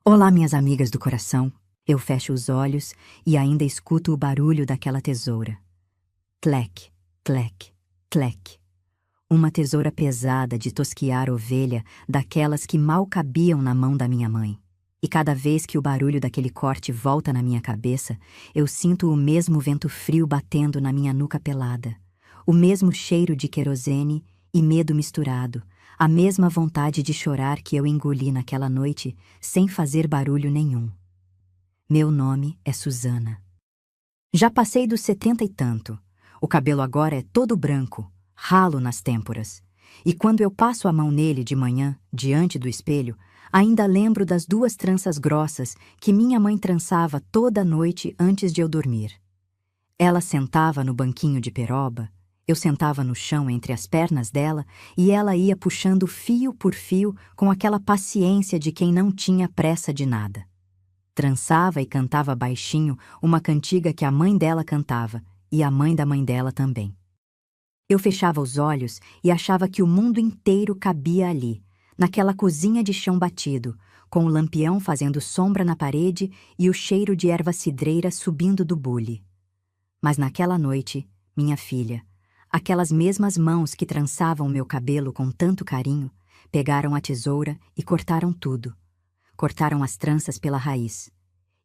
Olá, minhas amigas do coração. Eu fecho os olhos e ainda escuto o barulho daquela tesoura. Tlec, tlec, tlec. Uma tesoura pesada de tosquiar ovelha, daquelas que mal cabiam na mão da minha mãe. E cada vez que o barulho daquele corte volta na minha cabeça, eu sinto o mesmo vento frio batendo na minha nuca pelada, o mesmo cheiro de querosene e medo misturado, a mesma vontade de chorar que eu engoli naquela noite sem fazer barulho nenhum. Meu nome é Susana. Já passei dos 70 e tanto. O cabelo agora é todo branco, ralo nas têmporas. E quando eu passo a mão nele de manhã, diante do espelho, ainda lembro das 2 tranças grossas que minha mãe trançava toda noite antes de eu dormir. Ela sentava no banquinho de peroba, eu sentava no chão entre as pernas dela e ela ia puxando fio por fio com aquela paciência de quem não tinha pressa de nada. Trançava e cantava baixinho uma cantiga que a mãe dela cantava e a mãe da mãe dela também. Eu fechava os olhos e achava que o mundo inteiro cabia ali, naquela cozinha de chão batido, com o lampião fazendo sombra na parede e o cheiro de erva cidreira subindo do bule. Mas naquela noite, minha filha, aquelas mesmas mãos que trançavam meu cabelo com tanto carinho, pegaram a tesoura e cortaram tudo. Cortaram as tranças pela raiz.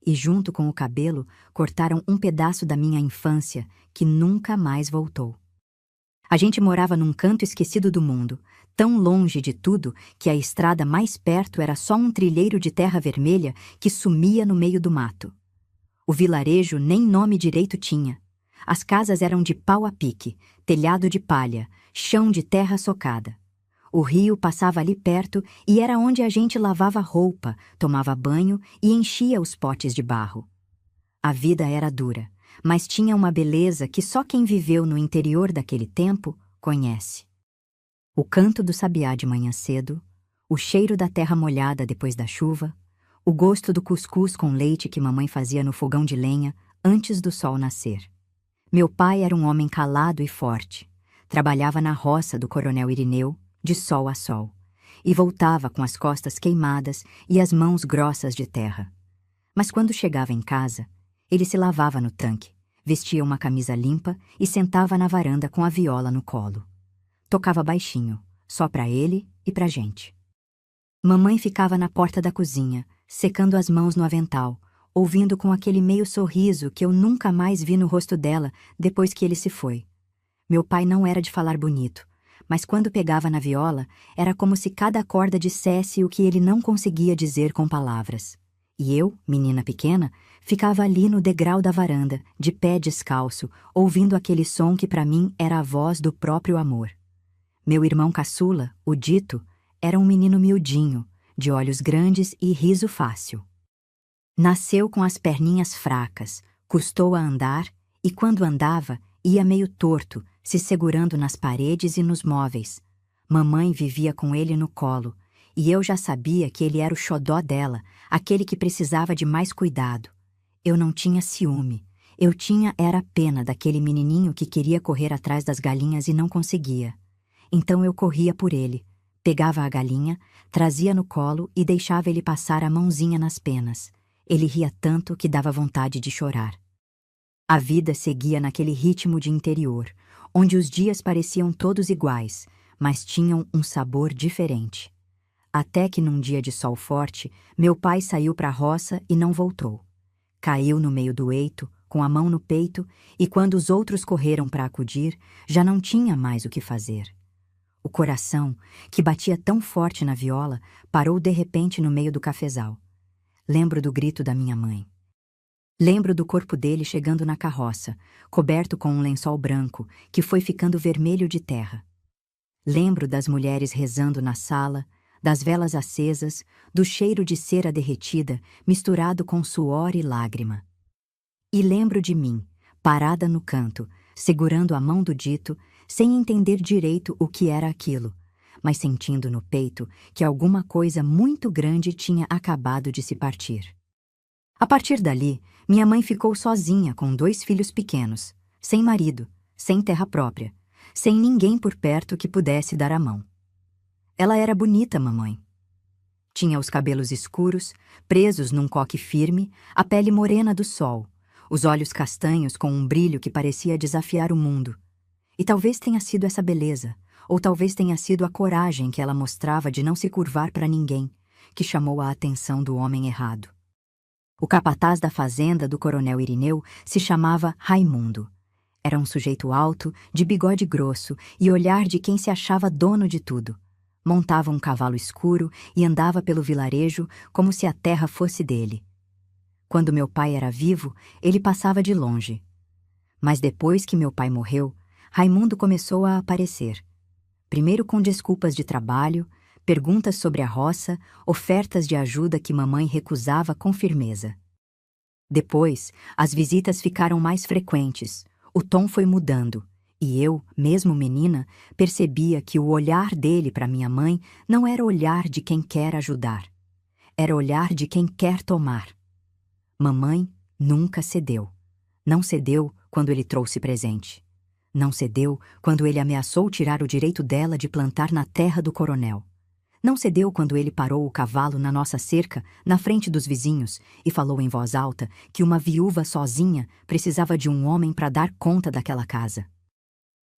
E junto com o cabelo, cortaram um pedaço da minha infância que nunca mais voltou. A gente morava num canto esquecido do mundo, tão longe de tudo que a estrada mais perto era só um trilheiro de terra vermelha que sumia no meio do mato. O vilarejo nem nome direito tinha. As casas eram de pau a pique, telhado de palha, chão de terra socada. O rio passava ali perto e era onde a gente lavava roupa, tomava banho e enchia os potes de barro. A vida era dura, mas tinha uma beleza que só quem viveu no interior daquele tempo conhece. O canto do sabiá de manhã cedo, o cheiro da terra molhada depois da chuva, o gosto do cuscuz com leite que mamãe fazia no fogão de lenha antes do sol nascer. Meu pai era um homem calado e forte. Trabalhava na roça do Coronel Irineu, de sol a sol, e voltava com as costas queimadas e as mãos grossas de terra. Mas quando chegava em casa, ele se lavava no tanque, vestia uma camisa limpa e sentava na varanda com a viola no colo. Tocava baixinho, só para ele e pra gente. Mamãe ficava na porta da cozinha, secando as mãos no avental, ouvindo com aquele meio sorriso que eu nunca mais vi no rosto dela depois que ele se foi. Meu pai não era de falar bonito, mas quando pegava na viola, era como se cada corda dissesse o que ele não conseguia dizer com palavras. E eu, menina pequena, ficava ali no degrau da varanda, de pé descalço, ouvindo aquele som que para mim era a voz do próprio amor. Meu irmão caçula, o Dito, era um menino miudinho, de olhos grandes e riso fácil. Nasceu com as perninhas fracas, custou a andar e, quando andava, ia meio torto, se segurando nas paredes e nos móveis. Mamãe vivia com ele no colo, e eu já sabia que ele era o xodó dela, aquele que precisava de mais cuidado. Eu não tinha ciúme, eu tinha era pena daquele menininho que queria correr atrás das galinhas e não conseguia. Então eu corria por ele, pegava a galinha, trazia no colo e deixava ele passar a mãozinha nas penas. Ele ria tanto que dava vontade de chorar. A vida seguia naquele ritmo de interior, onde os dias pareciam todos iguais, mas tinham um sabor diferente. Até que num dia de sol forte, meu pai saiu para a roça e não voltou. Caiu no meio do eito, com a mão no peito, e quando os outros correram para acudir, já não tinha mais o que fazer. O coração, que batia tão forte na viola, parou de repente no meio do cafezal. Lembro do grito da minha mãe. Lembro do corpo dele chegando na carroça, coberto com um lençol branco, que foi ficando vermelho de terra. Lembro das mulheres rezando na sala, das velas acesas, do cheiro de cera derretida, misturado com suor e lágrima. E lembro de mim, parada no canto, segurando a mão do Dito, sem entender direito o que era aquilo, mas sentindo no peito que alguma coisa muito grande tinha acabado de se partir. A partir dali, minha mãe ficou sozinha com 2 filhos pequenos, sem marido, sem terra própria, sem ninguém por perto que pudesse dar a mão. Ela era bonita, mamãe. Tinha os cabelos escuros, presos num coque firme, a pele morena do sol, os olhos castanhos com um brilho que parecia desafiar o mundo. E talvez tenha sido essa beleza, ou talvez tenha sido a coragem que ela mostrava de não se curvar para ninguém, que chamou a atenção do homem errado. O capataz da fazenda do coronel Irineu se chamava Raimundo. Era um sujeito alto, de bigode grosso e olhar de quem se achava dono de tudo. Montava um cavalo escuro e andava pelo vilarejo como se a terra fosse dele. Quando meu pai era vivo, ele passava de longe. Mas depois que meu pai morreu, Raimundo começou a aparecer. Primeiro com desculpas de trabalho, perguntas sobre a roça, ofertas de ajuda que mamãe recusava com firmeza. Depois, as visitas ficaram mais frequentes, o tom foi mudando, e eu, mesmo menina, percebia que o olhar dele para minha mãe não era olhar de quem quer ajudar. Era olhar de quem quer tomar. Mamãe nunca cedeu. Não cedeu quando ele trouxe presente. Não cedeu quando ele ameaçou tirar o direito dela de plantar na terra do coronel. Não cedeu quando ele parou o cavalo na nossa cerca, na frente dos vizinhos, e falou em voz alta que uma viúva sozinha precisava de um homem para dar conta daquela casa.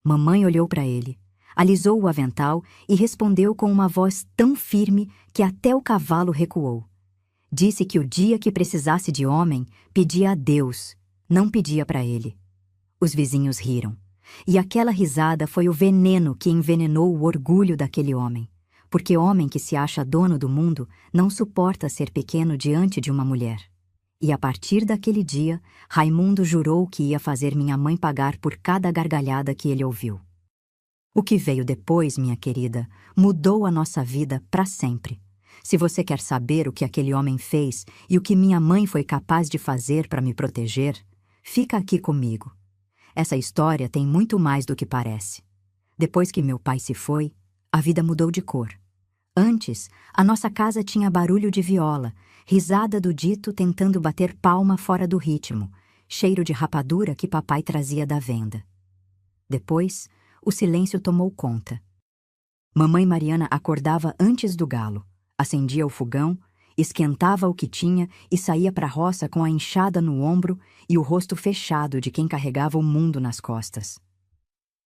Mamãe olhou para ele, alisou o avental e respondeu com uma voz tão firme que até o cavalo recuou. Disse que o dia que precisasse de homem, pedia a Deus, não pedia para ele. Os vizinhos riram, e aquela risada foi o veneno que envenenou o orgulho daquele homem. Porque homem que se acha dono do mundo não suporta ser pequeno diante de uma mulher. E a partir daquele dia, Raimundo jurou que ia fazer minha mãe pagar por cada gargalhada que ele ouviu. O que veio depois, minha querida, mudou a nossa vida para sempre. Se você quer saber o que aquele homem fez e o que minha mãe foi capaz de fazer para me proteger, fica aqui comigo. Essa história tem muito mais do que parece. Depois que meu pai se foi, a vida mudou de cor. Antes, a nossa casa tinha barulho de viola, risada do dito tentando bater palma fora do ritmo, cheiro de rapadura que papai trazia da venda. Depois, o silêncio tomou conta. Mamãe Mariana acordava antes do galo, acendia o fogão, esquentava o que tinha e saía para a roça com a enxada no ombro e o rosto fechado de quem carregava o mundo nas costas.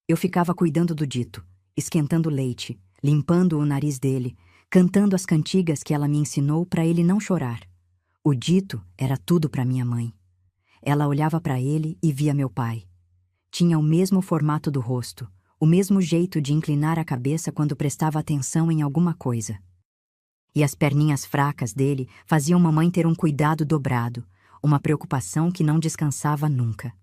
Eu ficava cuidando do dito, esquentando leite, limpando o nariz dele, cantando as cantigas que ela me ensinou para ele não chorar. O dito era tudo para minha mãe. Ela olhava para ele e via meu pai. Tinha o mesmo formato do rosto, o mesmo jeito de inclinar a cabeça quando prestava atenção em alguma coisa. E as perninhas fracas dele faziam mamãe ter um cuidado dobrado, uma preocupação que não descansava nunca.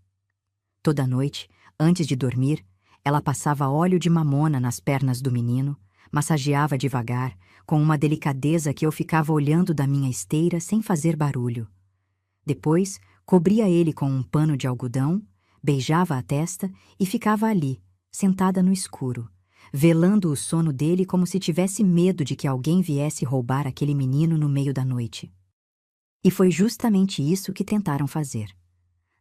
Toda noite, antes de dormir, ela passava óleo de mamona nas pernas do menino, massageava devagar, com uma delicadeza que eu ficava olhando da minha esteira sem fazer barulho. Depois, cobria ele com um pano de algodão, beijava a testa e ficava ali, sentada no escuro, velando o sono dele como se tivesse medo de que alguém viesse roubar aquele menino no meio da noite. E foi justamente isso que tentaram fazer.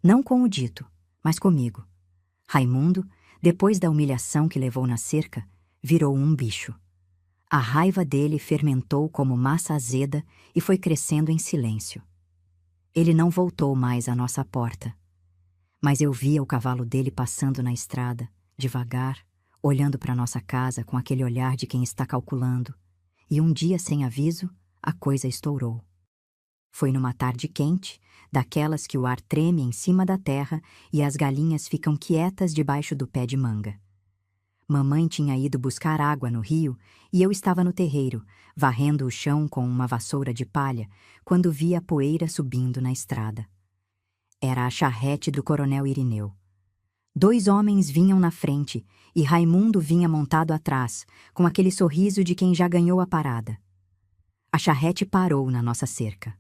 Não com o dito, mas comigo. Raimundo, depois da humilhação que levou na cerca, virou um bicho. A raiva dele fermentou como massa azeda e foi crescendo em silêncio. Ele não voltou mais à nossa porta. Mas eu via o cavalo dele passando na estrada, devagar, olhando para nossa casa com aquele olhar de quem está calculando. E um dia, sem aviso, a coisa estourou. Foi numa tarde quente, daquelas que o ar treme em cima da terra e as galinhas ficam quietas debaixo do pé de manga. Mamãe tinha ido buscar água no rio e eu estava no terreiro, varrendo o chão com uma vassoura de palha, quando vi a poeira subindo na estrada. Era a charrete do coronel Irineu. 2 homens vinham na frente e Raimundo vinha montado atrás, com aquele sorriso de quem já ganhou a parada. A charrete parou na nossa cerca.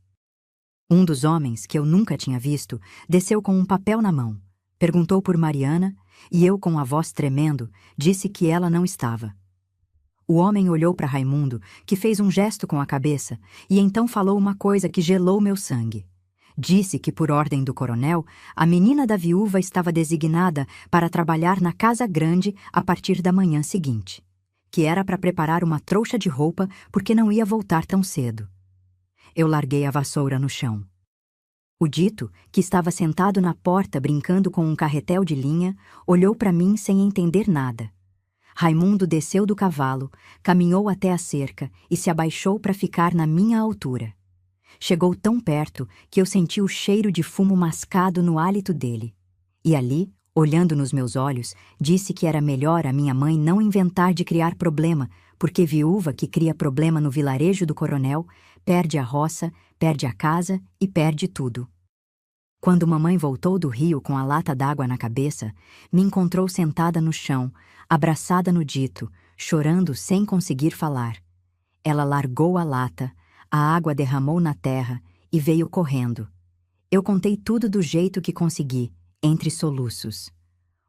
Um dos homens, que eu nunca tinha visto, desceu com um papel na mão, perguntou por Mariana e eu, com a voz tremendo, disse que ela não estava. O homem olhou para Raimundo, que fez um gesto com a cabeça, e então falou uma coisa que gelou meu sangue. Disse que, por ordem do coronel, a menina da viúva estava designada para trabalhar na casa grande a partir da manhã seguinte. que era para preparar uma trouxa de roupa porque não ia voltar tão cedo. Eu larguei a vassoura no chão. O dito, que estava sentado na porta brincando com um carretel de linha, olhou para mim sem entender nada. Raimundo desceu do cavalo, caminhou até a cerca e se abaixou para ficar na minha altura. Chegou tão perto que eu senti o cheiro de fumo mascado no hálito dele. E ali, olhando nos meus olhos, disse que era melhor a minha mãe não inventar de criar problema, porque viúva que cria problema no vilarejo do coronel perde a roça, perde a casa e perde tudo. Quando mamãe voltou do rio com a lata d'água na cabeça, me encontrou sentada no chão, abraçada no dito, chorando sem conseguir falar. Ela largou a lata, a água derramou na terra e veio correndo. Eu contei tudo do jeito que consegui, entre soluços.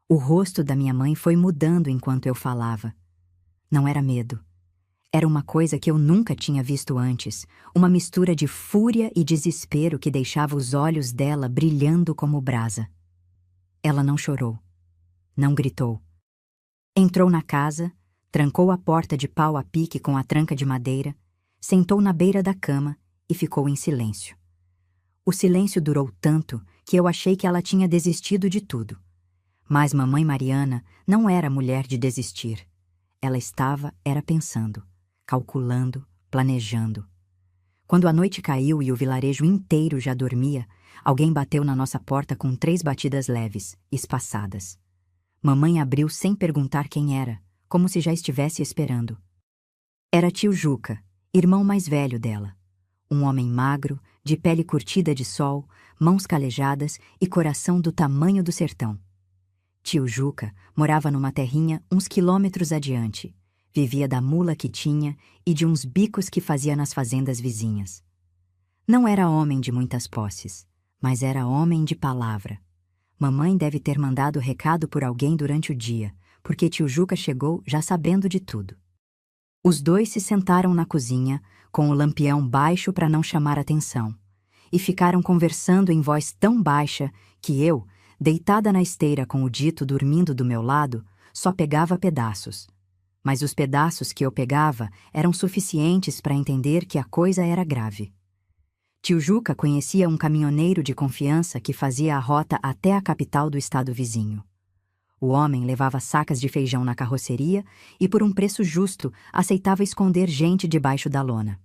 O rosto da minha mãe foi mudando enquanto eu falava. Não era medo. Era uma coisa que eu nunca tinha visto antes, uma mistura de fúria e desespero que deixava os olhos dela brilhando como brasa. Ela não chorou. Não gritou. Entrou na casa, trancou a porta de pau a pique com a tranca de madeira, sentou na beira da cama e ficou em silêncio. O silêncio durou tanto que eu achei que ela tinha desistido de tudo. Mas mamãe Mariana não era mulher de desistir. Ela era pensando, calculando, planejando. Quando a noite caiu e o vilarejo inteiro já dormia, alguém bateu na nossa porta com 3 batidas leves, espaçadas. Mamãe abriu sem perguntar quem era, como se já estivesse esperando. Era tio Juca, irmão mais velho dela. Um homem magro, de pele curtida de sol, mãos calejadas e coração do tamanho do sertão. Tio Juca morava numa terrinha uns quilômetros adiante. Vivia da mula que tinha e de uns bicos que fazia nas fazendas vizinhas. Não era homem de muitas posses, mas era homem de palavra. Mamãe deve ter mandado recado por alguém durante o dia, porque tio Juca chegou já sabendo de tudo. Os dois se sentaram na cozinha, com o lampião baixo para não chamar atenção, e ficaram conversando em voz tão baixa que eu, deitada na esteira com o dito dormindo do meu lado, só pegava pedaços. Mas os pedaços que eu pegava eram suficientes para entender que a coisa era grave. Tio Juca conhecia um caminhoneiro de confiança que fazia a rota até a capital do estado vizinho. O homem levava sacas de feijão na carroceria e, por um preço justo, aceitava esconder gente debaixo da lona.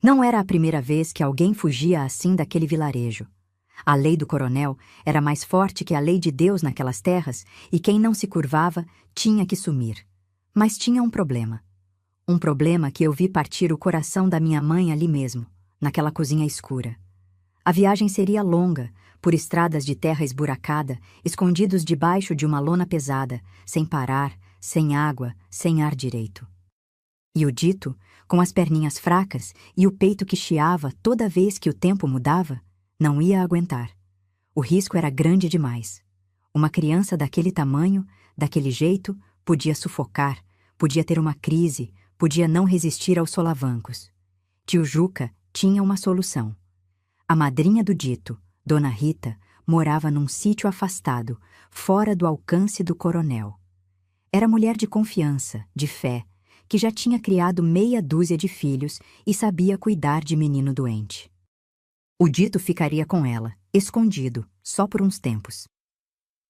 Não era a primeira vez que alguém fugia assim daquele vilarejo. A lei do coronel era mais forte que a lei de Deus naquelas terras e quem não se curvava tinha que sumir. Mas tinha um problema. Um problema que eu vi partir o coração da minha mãe ali mesmo, naquela cozinha escura. A viagem seria longa, por estradas de terra esburacada, escondidos debaixo de uma lona pesada, sem parar, sem água, sem ar direito. E o dito, com as perninhas fracas e o peito que chiava toda vez que o tempo mudava, não ia aguentar. O risco era grande demais. Uma criança daquele tamanho, daquele jeito, podia sufocar, podia ter uma crise, podia não resistir aos solavancos. Tio Juca tinha uma solução. A madrinha do dito, Dona Rita, morava num sítio afastado, fora do alcance do coronel. Era mulher de confiança, de fé, que já tinha criado meia dúzia de filhos e sabia cuidar de menino doente. O dito ficaria com ela, escondido, só por uns tempos.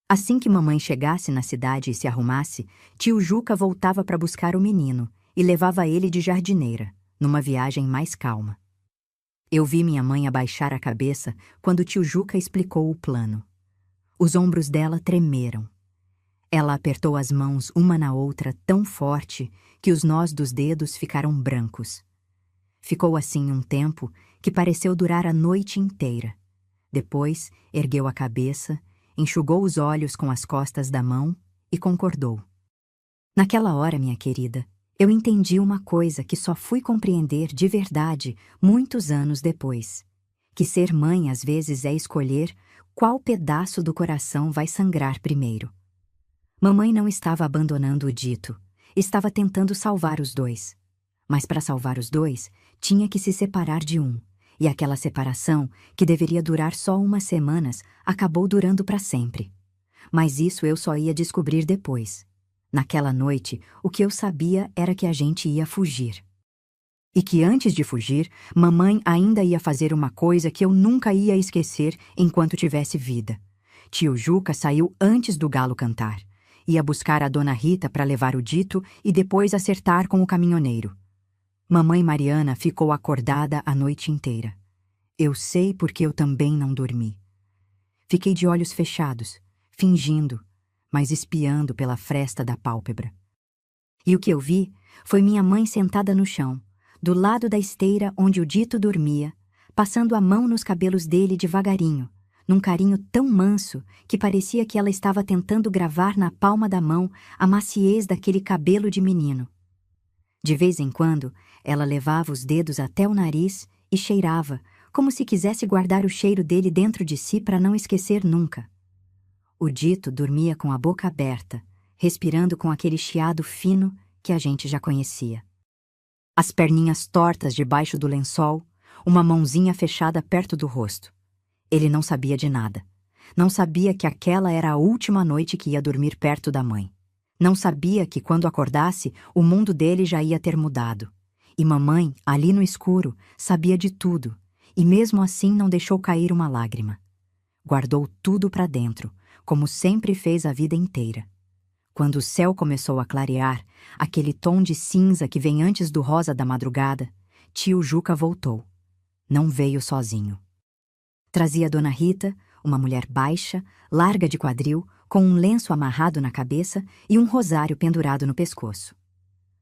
Assim que mamãe chegasse na cidade e se arrumasse, tio Juca voltava para buscar o menino e levava ele de jardineira, numa viagem mais calma. Eu vi minha mãe abaixar a cabeça quando tio Juca explicou o plano. Os ombros dela tremeram. Ela apertou as mãos uma na outra tão forte que os nós dos dedos ficaram brancos. Ficou assim um tempo que pareceu durar a noite inteira. Depois, ergueu a cabeça, enxugou os olhos com as costas da mão e concordou. Naquela hora, minha querida, eu entendi uma coisa que só fui compreender de verdade muitos anos depois. Que ser mãe às vezes é escolher qual pedaço do coração vai sangrar primeiro. Mamãe não estava abandonando o dito, estava tentando salvar os dois. Mas para salvar os dois, tinha que se separar de um. E aquela separação, que deveria durar só umas semanas, acabou durando para sempre. Mas isso eu só ia descobrir depois. Naquela noite, o que eu sabia era que a gente ia fugir. E que antes de fugir, mamãe ainda ia fazer uma coisa que eu nunca ia esquecer enquanto tivesse vida. Tio Juca saiu antes do galo cantar. Ia buscar a dona Rita para levar o dito e depois acertar com o caminhoneiro. Mamãe Mariana ficou acordada a noite inteira. Eu sei porque eu também não dormi. Fiquei de olhos fechados, fingindo, mas espiando pela fresta da pálpebra. E o que eu vi foi minha mãe sentada no chão, do lado da esteira onde o dito dormia, passando a mão nos cabelos dele devagarinho, num carinho tão manso que parecia que ela estava tentando gravar na palma da mão a maciez daquele cabelo de menino. De vez em quando, ela levava os dedos até o nariz e cheirava, como se quisesse guardar o cheiro dele dentro de si para não esquecer nunca. O dito dormia com a boca aberta, respirando com aquele chiado fino que a gente já conhecia. As perninhas tortas debaixo do lençol, uma mãozinha fechada perto do rosto. Ele não sabia de nada. Não sabia que aquela era a última noite que ia dormir perto da mãe. Não sabia que, quando acordasse, o mundo dele já ia ter mudado. E mamãe, ali no escuro, sabia de tudo, e mesmo assim não deixou cair uma lágrima. Guardou tudo para dentro, como sempre fez a vida inteira. Quando o céu começou a clarear, aquele tom de cinza que vem antes do rosa da madrugada, tio Juca voltou. Não veio sozinho. Trazia Dona Rita, uma mulher baixa, larga de quadril, com um lenço amarrado na cabeça e um rosário pendurado no pescoço.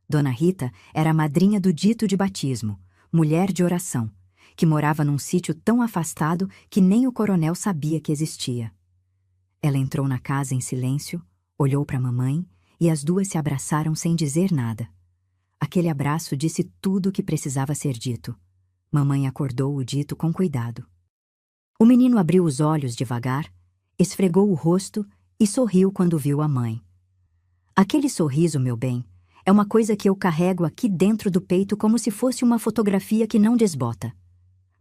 Dona Rita era a madrinha do dito de batismo, mulher de oração, que morava num sítio tão afastado que nem o coronel sabia que existia. Ela entrou na casa em silêncio, olhou para a mamãe e as duas se abraçaram sem dizer nada. Aquele abraço disse tudo o que precisava ser dito. Mamãe acordou o dito com cuidado. O menino abriu os olhos devagar, esfregou o rosto e sorriu quando viu a mãe. Aquele sorriso, meu bem, é uma coisa que eu carrego aqui dentro do peito como se fosse uma fotografia que não desbota.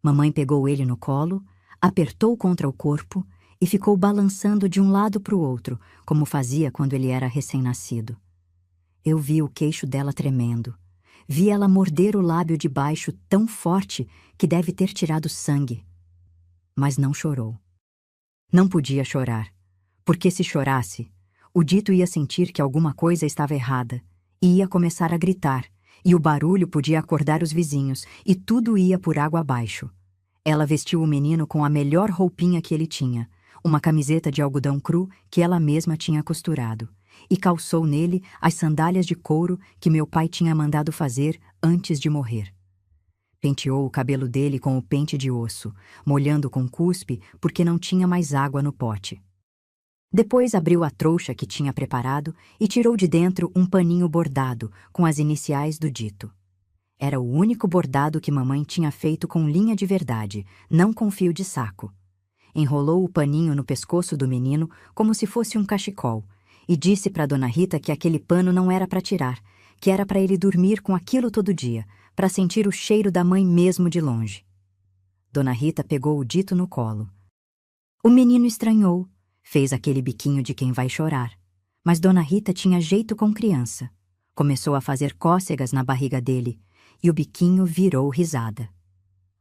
Mamãe pegou ele no colo, apertou contra o corpo e ficou balançando de um lado para o outro, como fazia quando ele era recém-nascido. Eu vi o queixo dela tremendo. Vi ela morder o lábio de baixo tão forte que deve ter tirado sangue. Mas não chorou. Não podia chorar, porque se chorasse, o dito ia sentir que alguma coisa estava errada e ia começar a gritar, e o barulho podia acordar os vizinhos, e tudo ia por água abaixo. Ela vestiu o menino com a melhor roupinha que ele tinha, uma camiseta de algodão cru que ela mesma tinha costurado, e calçou nele as sandálias de couro que meu pai tinha mandado fazer antes de morrer. Penteou o cabelo dele com o pente de osso, molhando com cuspe porque não tinha mais água no pote. Depois abriu a trouxa que tinha preparado e tirou de dentro um paninho bordado com as iniciais do dito. Era o único bordado que mamãe tinha feito com linha de verdade, não com fio de saco. Enrolou o paninho no pescoço do menino como se fosse um cachecol e disse para Dona Rita que aquele pano não era para tirar, que era para ele dormir com aquilo todo dia, para sentir o cheiro da mãe mesmo de longe. Dona Rita pegou o dito no colo. O menino estranhou, fez aquele biquinho de quem vai chorar. Mas Dona Rita tinha jeito com criança. Começou a fazer cócegas na barriga dele, e o biquinho virou risada.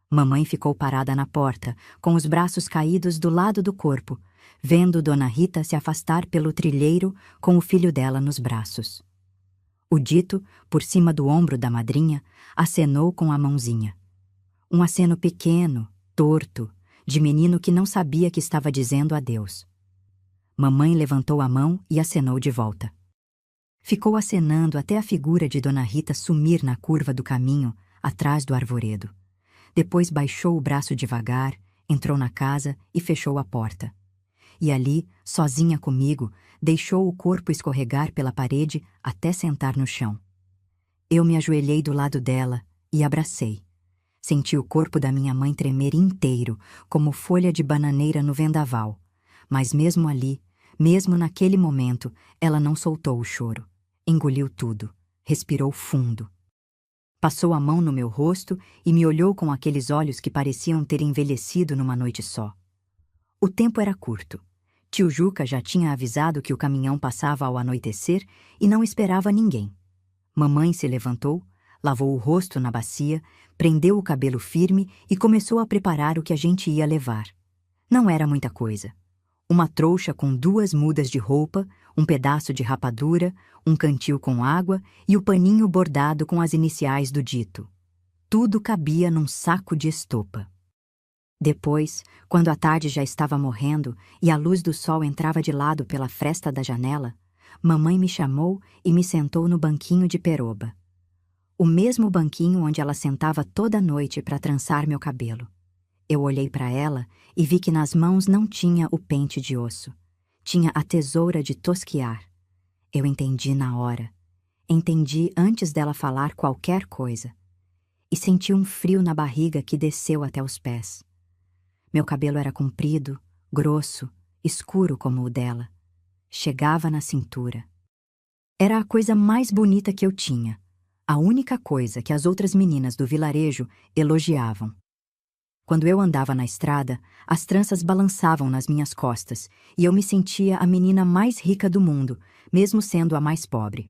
Mamãe ficou parada na porta, com os braços caídos do lado do corpo, vendo Dona Rita se afastar pelo trilheiro com o filho dela nos braços. O dito, por cima do ombro da madrinha, acenou com a mãozinha. Um aceno pequeno, torto, de menino que não sabia que estava dizendo adeus. Mamãe levantou a mão e acenou de volta. Ficou acenando até a figura de Dona Rita sumir na curva do caminho, atrás do arvoredo. Depois baixou o braço devagar, entrou na casa e fechou a porta. E ali, sozinha comigo, deixou o corpo escorregar pela parede até sentar no chão. Eu me ajoelhei do lado dela e abracei. Senti o corpo da minha mãe tremer inteiro, como folha de bananeira no vendaval. Mas mesmo ali, mesmo naquele momento, ela não soltou o choro. Engoliu tudo, respirou fundo. Passou a mão no meu rosto e me olhou com aqueles olhos que pareciam ter envelhecido numa noite só. O tempo era curto. Tio Juca já tinha avisado que o caminhão passava ao anoitecer e não esperava ninguém. Mamãe se levantou, lavou o rosto na bacia, prendeu o cabelo firme e começou a preparar o que a gente ia levar. Não era muita coisa. Uma trouxa com 2 mudas de roupa, um pedaço de rapadura, um cantil com água e o paninho bordado com as iniciais do dito. Tudo cabia num saco de estopa. Depois, quando a tarde já estava morrendo e a luz do sol entrava de lado pela fresta da janela, mamãe me chamou e me sentou no banquinho de peroba. O mesmo banquinho onde ela sentava toda noite para trançar meu cabelo. Eu olhei para ela e vi que nas mãos não tinha o pente de osso. Tinha a tesoura de tosquiar. Eu entendi na hora. Entendi antes dela falar qualquer coisa. E senti um frio na barriga que desceu até os pés. Meu cabelo era comprido, grosso, escuro como o dela. Chegava na cintura. Era a coisa mais bonita que eu tinha. A única coisa que as outras meninas do vilarejo elogiavam. Quando eu andava na estrada, as tranças balançavam nas minhas costas e eu me sentia a menina mais rica do mundo, mesmo sendo a mais pobre.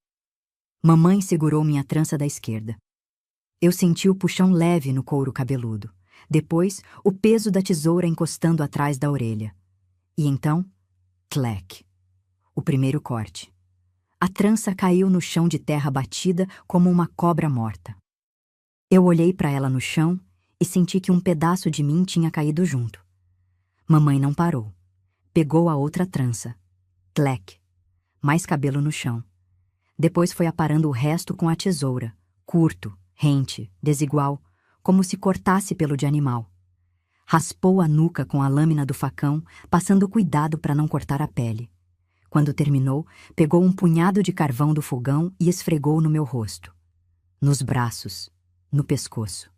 Mamãe segurou minha trança da esquerda. Eu senti o puxão leve no couro cabeludo. Depois, o peso da tesoura encostando atrás da orelha. E então, tlec. O primeiro corte. A trança caiu no chão de terra batida como uma cobra morta. Eu olhei para ela no chão e senti que um pedaço de mim tinha caído junto. Mamãe não parou. Pegou a outra trança. Tlec. Mais cabelo no chão. Depois foi aparando o resto com a tesoura. Curto, rente, desigual, como se cortasse pelo de animal. Raspou a nuca com a lâmina do facão, passando cuidado para não cortar a pele. Quando terminou, pegou um punhado de carvão do fogão e esfregou no meu rosto. Nos braços, no pescoço.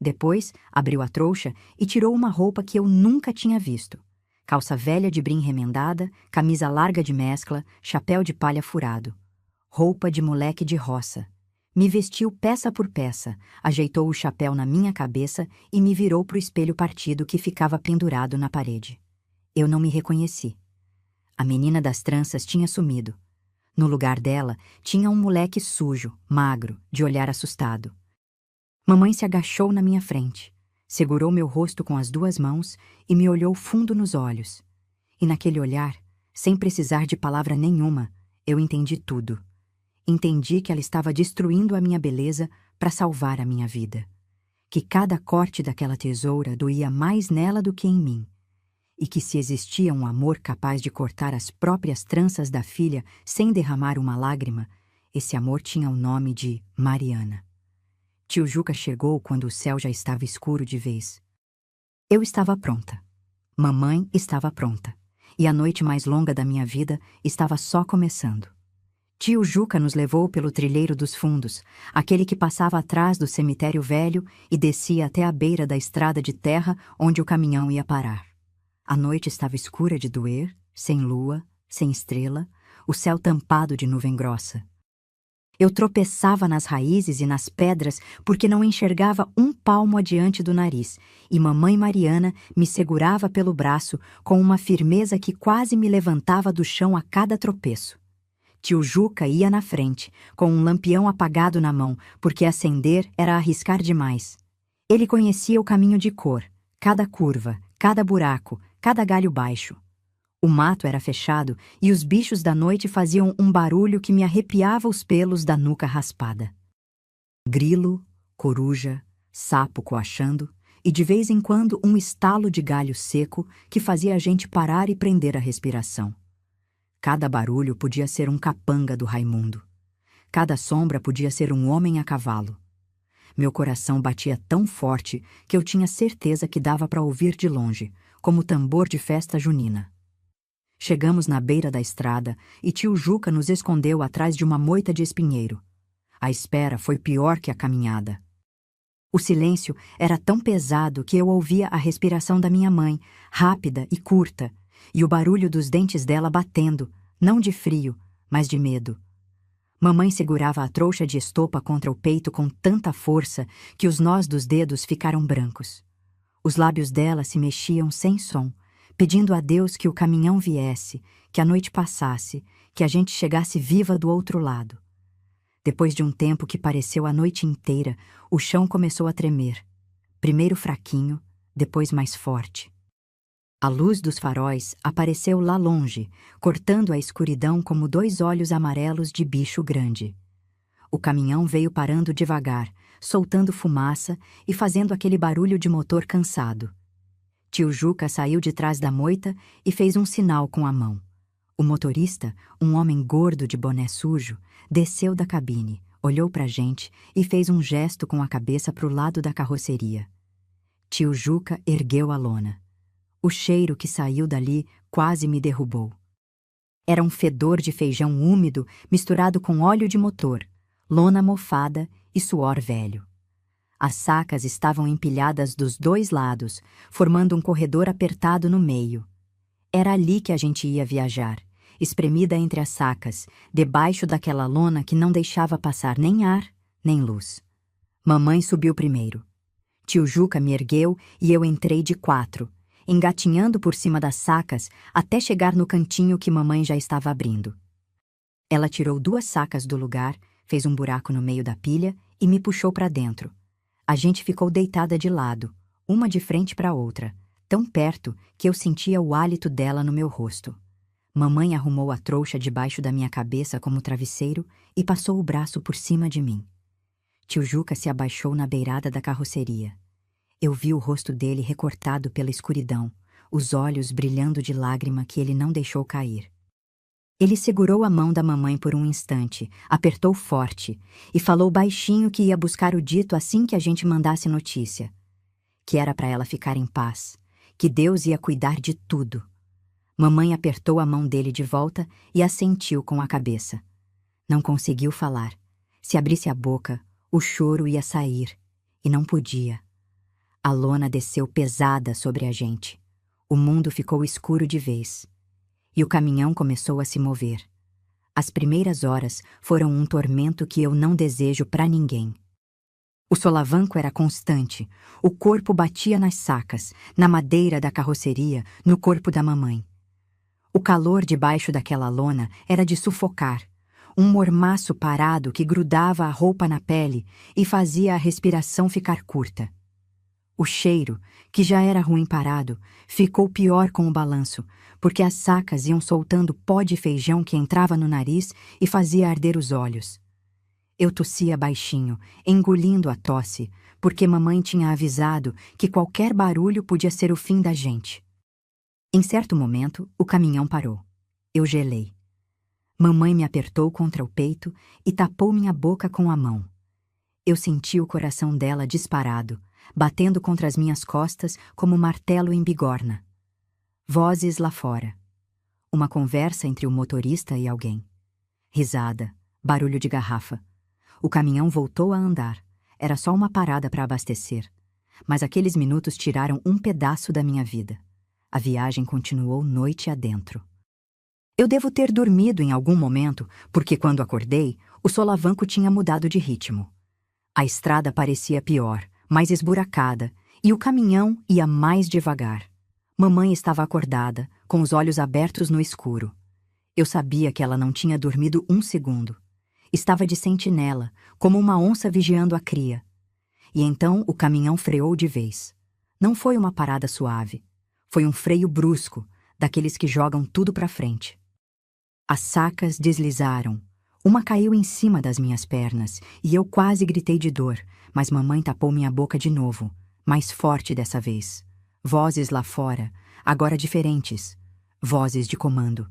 Depois, abriu a trouxa e tirou uma roupa que eu nunca tinha visto. Calça velha de brim remendada, camisa larga de mescla, chapéu de palha furado. Roupa de moleque de roça. Me vestiu peça por peça, ajeitou o chapéu na minha cabeça e me virou para o espelho partido que ficava pendurado na parede. Eu não me reconheci. A menina das tranças tinha sumido. No lugar dela, tinha um moleque sujo, magro, de olhar assustado. Mamãe se agachou na minha frente, segurou meu rosto com as 2 mãos e me olhou fundo nos olhos. E naquele olhar, sem precisar de palavra nenhuma, eu entendi tudo. Entendi que ela estava destruindo a minha beleza para salvar a minha vida. Que cada corte daquela tesoura doía mais nela do que em mim. E que se existia um amor capaz de cortar as próprias tranças da filha sem derramar uma lágrima, esse amor tinha o nome de Mariana. Tio Juca chegou quando o céu já estava escuro de vez. Eu estava pronta. Mamãe estava pronta. E a noite mais longa da minha vida estava só começando. Tio Juca nos levou pelo trilheiro dos fundos, aquele que passava atrás do cemitério velho e descia até a beira da estrada de terra onde o caminhão ia parar. A noite estava escura de doer, sem lua, sem estrela, o céu tampado de nuvem grossa. Eu tropeçava nas raízes e nas pedras porque não enxergava um palmo adiante do nariz, e mamãe Mariana me segurava pelo braço com uma firmeza que quase me levantava do chão a cada tropeço. Tio Juca ia na frente, com um lampião apagado na mão, porque acender era arriscar demais. Ele conhecia o caminho de cor, cada curva, cada buraco, cada galho baixo. O mato era fechado e os bichos da noite faziam um barulho que me arrepiava os pelos da nuca raspada. Grilo, coruja, sapo coachando e de vez em quando um estalo de galho seco que fazia a gente parar e prender a respiração. Cada barulho podia ser um capanga do Raimundo. Cada sombra podia ser um homem a cavalo. Meu coração batia tão forte que eu tinha certeza que dava para ouvir de longe, como tambor de festa junina. Chegamos na beira da estrada e tio Juca nos escondeu atrás de uma moita de espinheiro. A espera foi pior que a caminhada. O silêncio era tão pesado que eu ouvia a respiração da minha mãe, rápida e curta, e o barulho dos dentes dela batendo, não de frio, mas de medo. Mamãe segurava a trouxa de estopa contra o peito com tanta força que os nós dos dedos ficaram brancos. Os lábios dela se mexiam sem som, pedindo a Deus que o caminhão viesse, que a noite passasse, que a gente chegasse viva do outro lado. Depois de um tempo que pareceu a noite inteira, o chão começou a tremer. Primeiro fraquinho, depois mais forte. A luz dos faróis apareceu lá longe, cortando a escuridão como dois olhos amarelos de bicho grande. O caminhão veio parando devagar, soltando fumaça e fazendo aquele barulho de motor cansado. Tio Juca saiu de trás da moita e fez um sinal com a mão. O motorista, um homem gordo de boné sujo, desceu da cabine, olhou para a gente e fez um gesto com a cabeça para o lado da carroceria. Tio Juca ergueu a lona. O cheiro que saiu dali quase me derrubou. Era um fedor de feijão úmido misturado com óleo de motor, lona mofada e suor velho. As sacas estavam empilhadas dos dois lados, formando um corredor apertado no meio. Era ali que a gente ia viajar, espremida entre as sacas, debaixo daquela lona que não deixava passar nem ar, nem luz. Mamãe subiu primeiro. Tio Juca me ergueu e eu entrei de 4, engatinhando por cima das sacas até chegar no cantinho que mamãe já estava abrindo. Ela tirou 2 sacas do lugar, fez um buraco no meio da pilha e me puxou para dentro. A gente ficou deitada de lado, uma de frente para a outra, tão perto que eu sentia o hálito dela no meu rosto. Mamãe arrumou a trouxa debaixo da minha cabeça como travesseiro e passou o braço por cima de mim. Tio Juca se abaixou na beirada da carroceria. Eu vi o rosto dele recortado pela escuridão, os olhos brilhando de lágrima que ele não deixou cair. Ele segurou a mão da mamãe por um instante, apertou forte e falou baixinho que ia buscar o dito assim que a gente mandasse notícia. Que era para ela ficar em paz, que Deus ia cuidar de tudo. Mamãe apertou a mão dele de volta e assentiu com a cabeça. Não conseguiu falar. Se abrisse a boca, o choro ia sair, e não podia. A lona desceu pesada sobre a gente. O mundo ficou escuro de vez. E o caminhão começou a se mover. As primeiras horas foram um tormento que eu não desejo para ninguém. O solavanco era constante. O corpo batia nas sacas, na madeira da carroceria, no corpo da mamãe. O calor debaixo daquela lona era de sufocar. Um mormaço parado que grudava a roupa na pele e fazia a respiração ficar curta. O cheiro, que já era ruim parado, ficou pior com o balanço, porque as sacas iam soltando pó de feijão que entrava no nariz e fazia arder os olhos. Eu tossia baixinho, engolindo a tosse, porque mamãe tinha avisado que qualquer barulho podia ser o fim da gente. Em certo momento, o caminhão parou. Eu gelei. Mamãe me apertou contra o peito e tapou minha boca com a mão. Eu senti o coração dela disparado, batendo contra as minhas costas como martelo em bigorna. Vozes lá fora. Uma conversa entre o motorista e alguém. Risada, barulho de garrafa. O caminhão voltou a andar. Era só uma parada para abastecer. Mas aqueles minutos tiraram um pedaço da minha vida. A viagem continuou noite adentro. Eu devo ter dormido em algum momento, porque quando acordei, o solavanco tinha mudado de ritmo. A estrada parecia pior, mais esburacada, e o caminhão ia mais devagar. Mamãe estava acordada, com os olhos abertos no escuro. Eu sabia que ela não tinha dormido um segundo. Estava de sentinela, como uma onça vigiando a cria. E então o caminhão freou de vez. Não foi uma parada suave. Foi um freio brusco, daqueles que jogam tudo para frente. As sacas deslizaram. Uma caiu em cima das minhas pernas e eu quase gritei de dor, mas mamãe tapou minha boca de novo, mais forte dessa vez. Vozes lá fora, agora diferentes. Vozes de comando.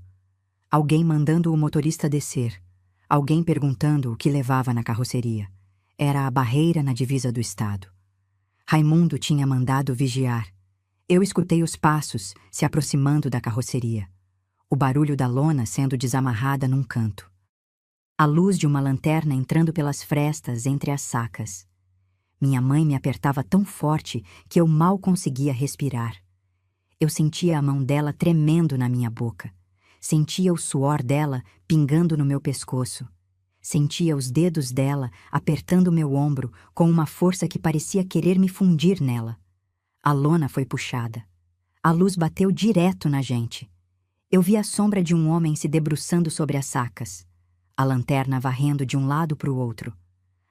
Alguém mandando o motorista descer. Alguém perguntando o que levava na carroceria. Era a barreira na divisa do estado. Raimundo tinha mandado vigiar. Eu escutei os passos se aproximando da carroceria. O barulho da lona sendo desamarrada num canto. A luz de uma lanterna entrando pelas frestas entre as sacas. Minha mãe me apertava tão forte que eu mal conseguia respirar. Eu sentia a mão dela tremendo na minha boca. Sentia o suor dela pingando no meu pescoço. Sentia os dedos dela apertando meu ombro com uma força que parecia querer me fundir nela. A lona foi puxada. A luz bateu direto na gente. Eu vi a sombra de um homem se debruçando sobre as sacas, a lanterna varrendo de um lado para o outro.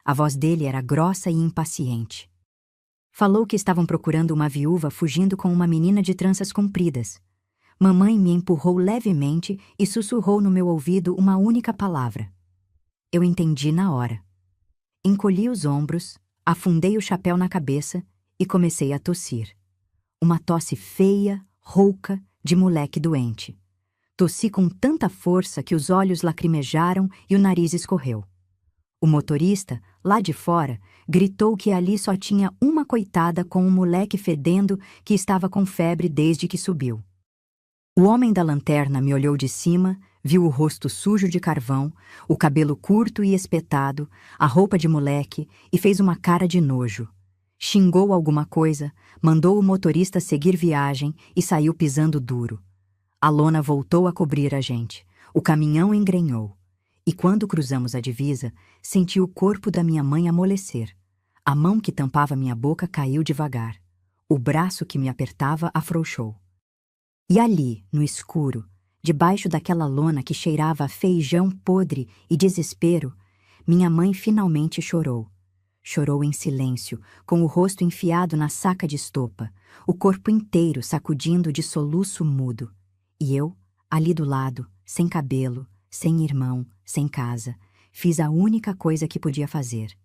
A voz dele era grossa e impaciente. Falou que estavam procurando uma viúva fugindo com uma menina de tranças compridas. Mamãe me empurrou levemente e sussurrou no meu ouvido uma única palavra. Eu entendi na hora. Encolhi os ombros, afundei o chapéu na cabeça e comecei a tossir. Uma tosse feia, rouca, de moleque doente. Tossi com tanta força que os olhos lacrimejaram e o nariz escorreu. O motorista, lá de fora, gritou que ali só tinha uma coitada com um moleque fedendo que estava com febre desde que subiu. O homem da lanterna me olhou de cima, viu o rosto sujo de carvão, o cabelo curto e espetado, a roupa de moleque e fez uma cara de nojo. Xingou alguma coisa, mandou o motorista seguir viagem e saiu pisando duro. A lona voltou a cobrir a gente. O caminhão engrenhou. E quando cruzamos a divisa, senti o corpo da minha mãe amolecer. A mão que tampava minha boca caiu devagar. O braço que me apertava afrouxou. E ali, no escuro, debaixo daquela lona que cheirava a feijão podre e desespero, minha mãe finalmente chorou. Chorou em silêncio, com o rosto enfiado na saca de estopa, o corpo inteiro sacudindo de soluço mudo. E eu, ali do lado, sem cabelo, sem irmão, sem casa, fiz a única coisa que podia fazer.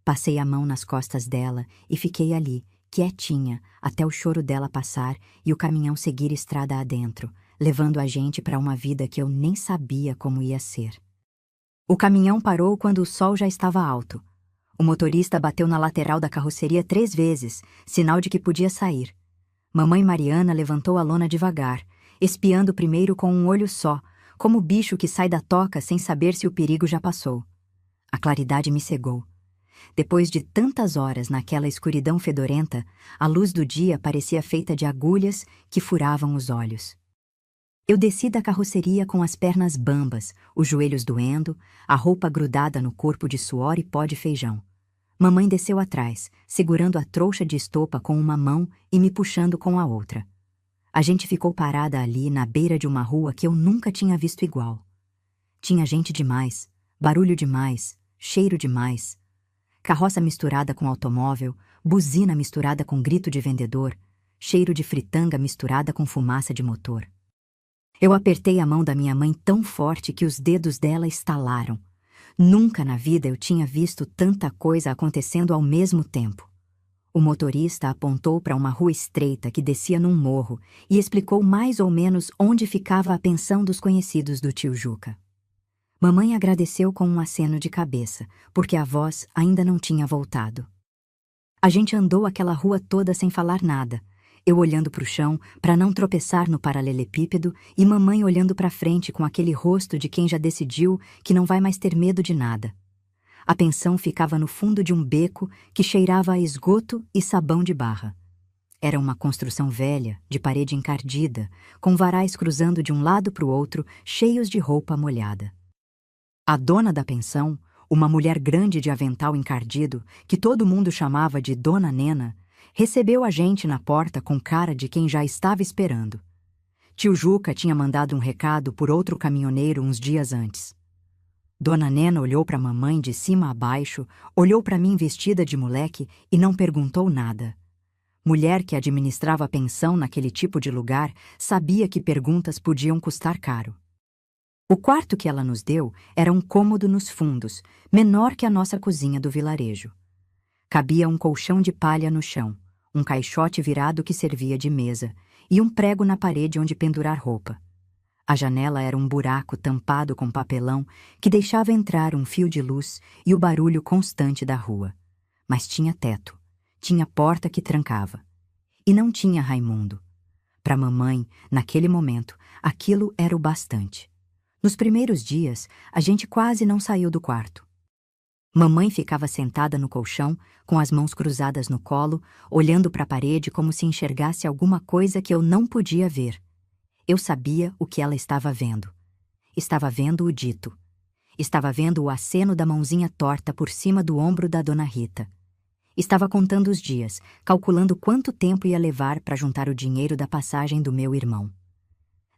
Passei a mão nas costas dela e fiquei ali, quietinha, até o choro dela passar e o caminhão seguir estrada adentro, levando a gente para uma vida que eu nem sabia como ia ser. O caminhão parou quando o sol já estava alto. O motorista bateu na lateral da carroceria 3 vezes, sinal de que podia sair. Mamãe Mariana levantou a lona devagar, espiando primeiro com um olho só, como o bicho que sai da toca sem saber se o perigo já passou. A claridade me cegou. Depois de tantas horas naquela escuridão fedorenta, a luz do dia parecia feita de agulhas que furavam os olhos. Eu desci da carroceria com as pernas bambas, os joelhos doendo, a roupa grudada no corpo de suor e pó de feijão. Mamãe desceu atrás, segurando a trouxa de estopa com uma mão e me puxando com a outra. A gente ficou parada ali na beira de uma rua que eu nunca tinha visto igual. Tinha gente demais, barulho demais, cheiro demais. Carroça misturada com automóvel, buzina misturada com grito de vendedor, cheiro de fritanga misturada com fumaça de motor. Eu apertei a mão da minha mãe tão forte que os dedos dela estalaram. Nunca na vida eu tinha visto tanta coisa acontecendo ao mesmo tempo. O motorista apontou para uma rua estreita que descia num morro e explicou mais ou menos onde ficava a pensão dos conhecidos do tio Juca. Mamãe agradeceu com um aceno de cabeça, porque a voz ainda não tinha voltado. A gente andou aquela rua toda sem falar nada, eu olhando para o chão para não tropeçar no paralelepípedo e mamãe olhando para frente com aquele rosto de quem já decidiu que não vai mais ter medo de nada. A pensão ficava no fundo de um beco que cheirava a esgoto e sabão de barra. Era uma construção velha, de parede encardida, com varais cruzando de um lado para o outro, cheios de roupa molhada. A dona da pensão, uma mulher grande de avental encardido, que todo mundo chamava de Dona Nena, recebeu a gente na porta com cara de quem já estava esperando. Tio Juca tinha mandado um recado por outro caminhoneiro uns dias antes. Dona Nena olhou para a mamãe de cima a baixo, olhou para mim vestida de moleque e não perguntou nada. Mulher que administrava a pensão naquele tipo de lugar sabia que perguntas podiam custar caro. O quarto que ela nos deu era um cômodo nos fundos, menor que a nossa cozinha do vilarejo. Cabia um colchão de palha no chão, um caixote virado que servia de mesa e um prego na parede onde pendurar roupa. A janela era um buraco tampado com papelão que deixava entrar um fio de luz e o barulho constante da rua. Mas tinha teto, tinha porta que trancava. E não tinha Raimundo. Para mamãe, naquele momento, aquilo era o bastante. Nos primeiros dias, a gente quase não saiu do quarto. Mamãe ficava sentada no colchão, com as mãos cruzadas no colo, olhando para a parede como se enxergasse alguma coisa que eu não podia ver. Eu sabia o que ela estava vendo. Estava vendo o dito. Estava vendo o aceno da mãozinha torta por cima do ombro da Dona Rita. Estava contando os dias, calculando quanto tempo ia levar para juntar o dinheiro da passagem do meu irmão.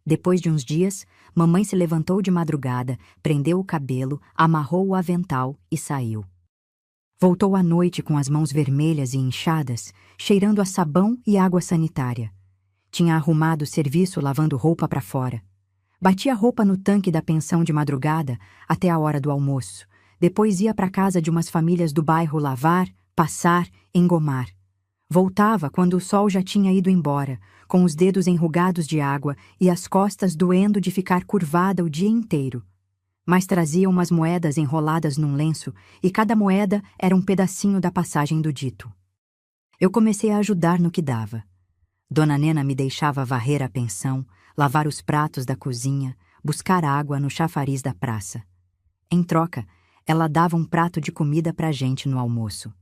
Depois de uns dias, mamãe se levantou de madrugada, prendeu o cabelo, amarrou o avental e saiu. Voltou à noite com as mãos vermelhas e inchadas, cheirando a sabão e água sanitária. Tinha arrumado o serviço lavando roupa para fora. Batia roupa no tanque da pensão de madrugada até a hora do almoço. Depois ia para casa de umas famílias do bairro lavar, passar, engomar. Voltava quando o sol já tinha ido embora, com os dedos enrugados de água e as costas doendo de ficar curvada o dia inteiro. Mas trazia umas moedas enroladas num lenço e cada moeda era um pedacinho da passagem do dito. Eu comecei a ajudar no que dava. Dona Nena me deixava varrer a pensão, lavar os pratos da cozinha, buscar água no chafariz da praça. Em troca, ela dava um prato de comida pra gente no almoço.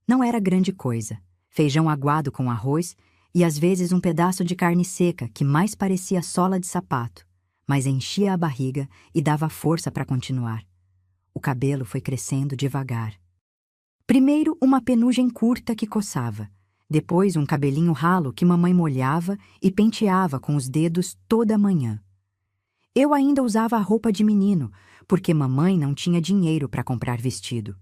Não era grande coisa, feijão aguado com arroz e às vezes um pedaço de carne seca que mais parecia sola de sapato, mas enchia a barriga e dava força para continuar. O cabelo foi crescendo devagar. Primeiro uma penugem curta que coçava, depois um cabelinho ralo que mamãe molhava e penteava com os dedos toda manhã. Eu ainda usava a roupa de menino, porque mamãe não tinha dinheiro para comprar vestido.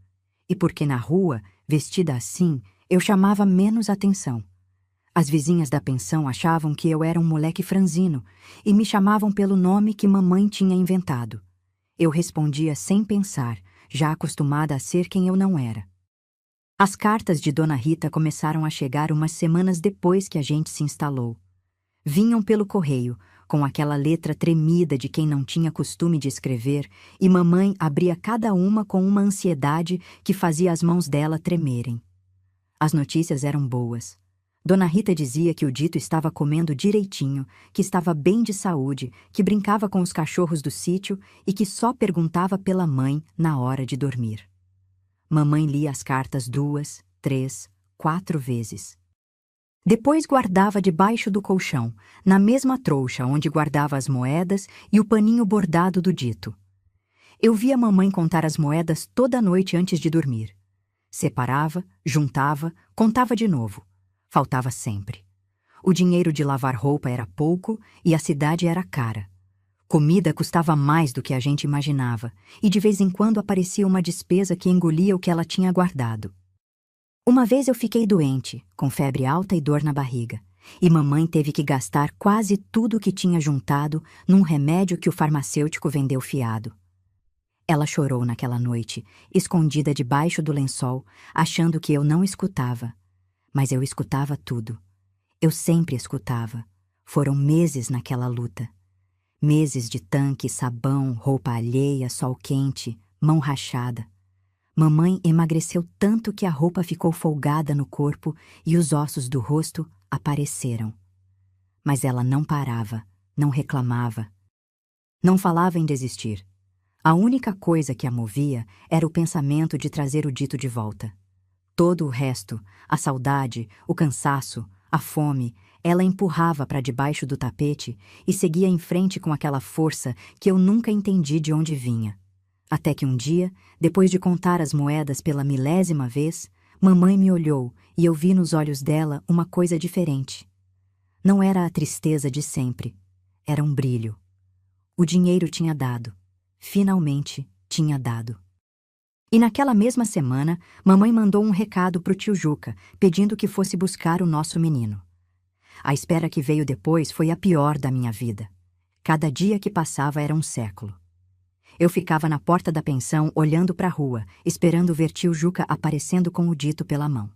E porque na rua, vestida assim, eu chamava menos atenção. As vizinhas da pensão achavam que eu era um moleque franzino e me chamavam pelo nome que mamãe tinha inventado. Eu respondia sem pensar, já acostumada a ser quem eu não era. As cartas de Dona Rita começaram a chegar umas semanas depois que a gente se instalou. Vinham pelo correio, com aquela letra tremida de quem não tinha costume de escrever, e mamãe abria cada uma com uma ansiedade que fazia as mãos dela tremerem. As notícias eram boas. Dona Rita dizia que o Dito estava comendo direitinho, que estava bem de saúde, que brincava com os cachorros do sítio e que só perguntava pela mãe na hora de dormir. Mamãe lia as cartas 2, 3, 4 vezes. Depois guardava debaixo do colchão, na mesma trouxa onde guardava as moedas e o paninho bordado do Dito. Eu via mamãe contar as moedas toda noite antes de dormir. Separava, juntava, contava de novo. Faltava sempre. O dinheiro de lavar roupa era pouco e a cidade era cara. Comida custava mais do que a gente imaginava, e de vez em quando aparecia uma despesa que engolia o que ela tinha guardado. Uma vez eu fiquei doente, com febre alta e dor na barriga, e mamãe teve que gastar quase tudo o que tinha juntado num remédio que o farmacêutico vendeu fiado. Ela chorou naquela noite, escondida debaixo do lençol, achando que eu não escutava. Mas eu escutava tudo. Eu sempre escutava. Foram meses naquela luta. Meses de tanque, sabão, roupa alheia, sol quente, mão rachada. Mamãe emagreceu tanto que a roupa ficou folgada no corpo e os ossos do rosto apareceram. Mas ela não parava, não reclamava. Não falava em desistir. A única coisa que a movia era o pensamento de trazer o Dito de volta. Todo o resto, a saudade, o cansaço, a fome, ela empurrava para debaixo do tapete e seguia em frente com aquela força que eu nunca entendi de onde vinha. Até que um dia, depois de contar as moedas pela 1000ª vez, mamãe me olhou e eu vi nos olhos dela uma coisa diferente. Não era a tristeza de sempre, era um brilho. O dinheiro tinha dado. Finalmente tinha dado. E naquela mesma semana, mamãe mandou um recado pro tio Juca, pedindo que fosse buscar o nosso menino. A espera que veio depois foi a pior da minha vida. Cada dia que passava era um século. Eu ficava na porta da pensão, olhando para a rua, esperando ver tio Juca aparecendo com o Dito pela mão.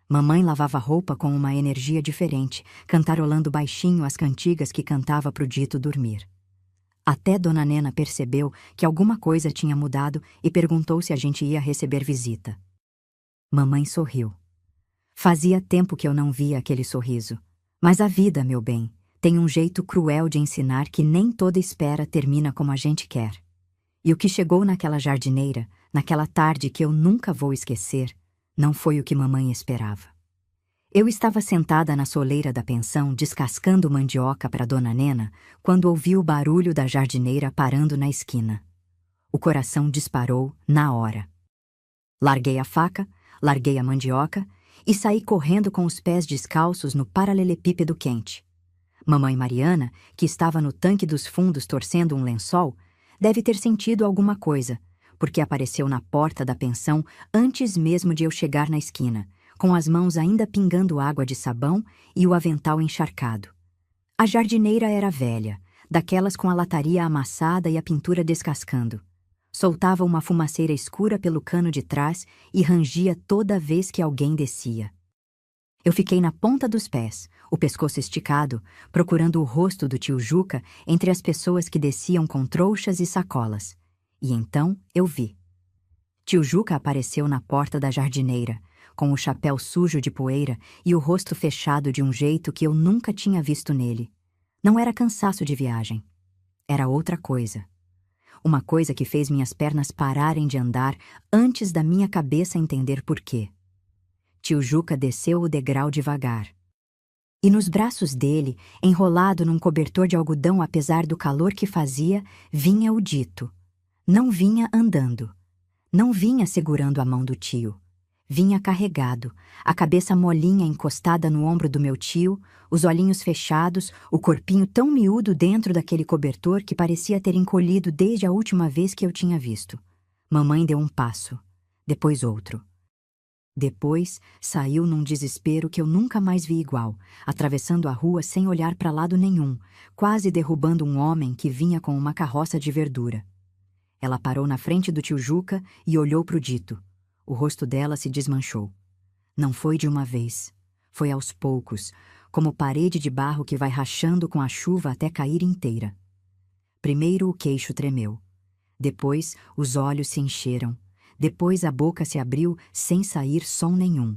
Mamãe lavava roupa com uma energia diferente, cantarolando baixinho as cantigas que cantava pro Dito dormir. Até Dona Nena percebeu que alguma coisa tinha mudado e perguntou se a gente ia receber visita. Mamãe sorriu. Fazia tempo que eu não via aquele sorriso. Mas a vida, meu bem, tem um jeito cruel de ensinar que nem toda espera termina como a gente quer. E o que chegou naquela jardineira, naquela tarde que eu nunca vou esquecer, não foi o que mamãe esperava. Eu estava sentada na soleira da pensão, descascando mandioca para Dona Nena, quando ouvi o barulho da jardineira parando na esquina. O coração disparou na hora. Larguei a faca, larguei a mandioca e saí correndo com os pés descalços no paralelepípedo quente. Mamãe Mariana, que estava no tanque dos fundos torcendo um lençol, deve ter sentido alguma coisa, porque apareceu na porta da pensão antes mesmo de eu chegar na esquina, com as mãos ainda pingando água de sabão e o avental encharcado. A jardineira era velha, daquelas com a lataria amassada e a pintura descascando. Soltava uma fumaceira escura pelo cano de trás e rangia toda vez que alguém descia. Eu fiquei na ponta dos pés, o pescoço esticado, procurando o rosto do tio Juca entre as pessoas que desciam com trouxas e sacolas. E então eu vi. Tio Juca apareceu na porta da jardineira, com o chapéu sujo de poeira e o rosto fechado de um jeito que eu nunca tinha visto nele. Não era cansaço de viagem. Era outra coisa. Uma coisa que fez minhas pernas pararem de andar antes da minha cabeça entender por quê. Tio Juca desceu o degrau devagar. E nos braços dele, enrolado num cobertor de algodão apesar do calor que fazia, vinha o Dito. Não vinha andando. Não vinha segurando a mão do tio. Vinha carregado, a cabeça molinha encostada no ombro do meu tio, os olhinhos fechados, o corpinho tão miúdo dentro daquele cobertor que parecia ter encolhido desde a última vez que eu tinha visto. Mamãe deu um passo, depois outro. Depois, saiu num desespero que eu nunca mais vi igual, atravessando a rua sem olhar para lado nenhum, quase derrubando um homem que vinha com uma carroça de verdura. Ela parou na frente do tio Juca e olhou para o Dito. O rosto dela se desmanchou. Não foi de uma vez. Foi aos poucos, como parede de barro que vai rachando com a chuva até cair inteira. Primeiro o queixo tremeu. Depois os olhos se encheram. Depois a boca se abriu sem sair som nenhum.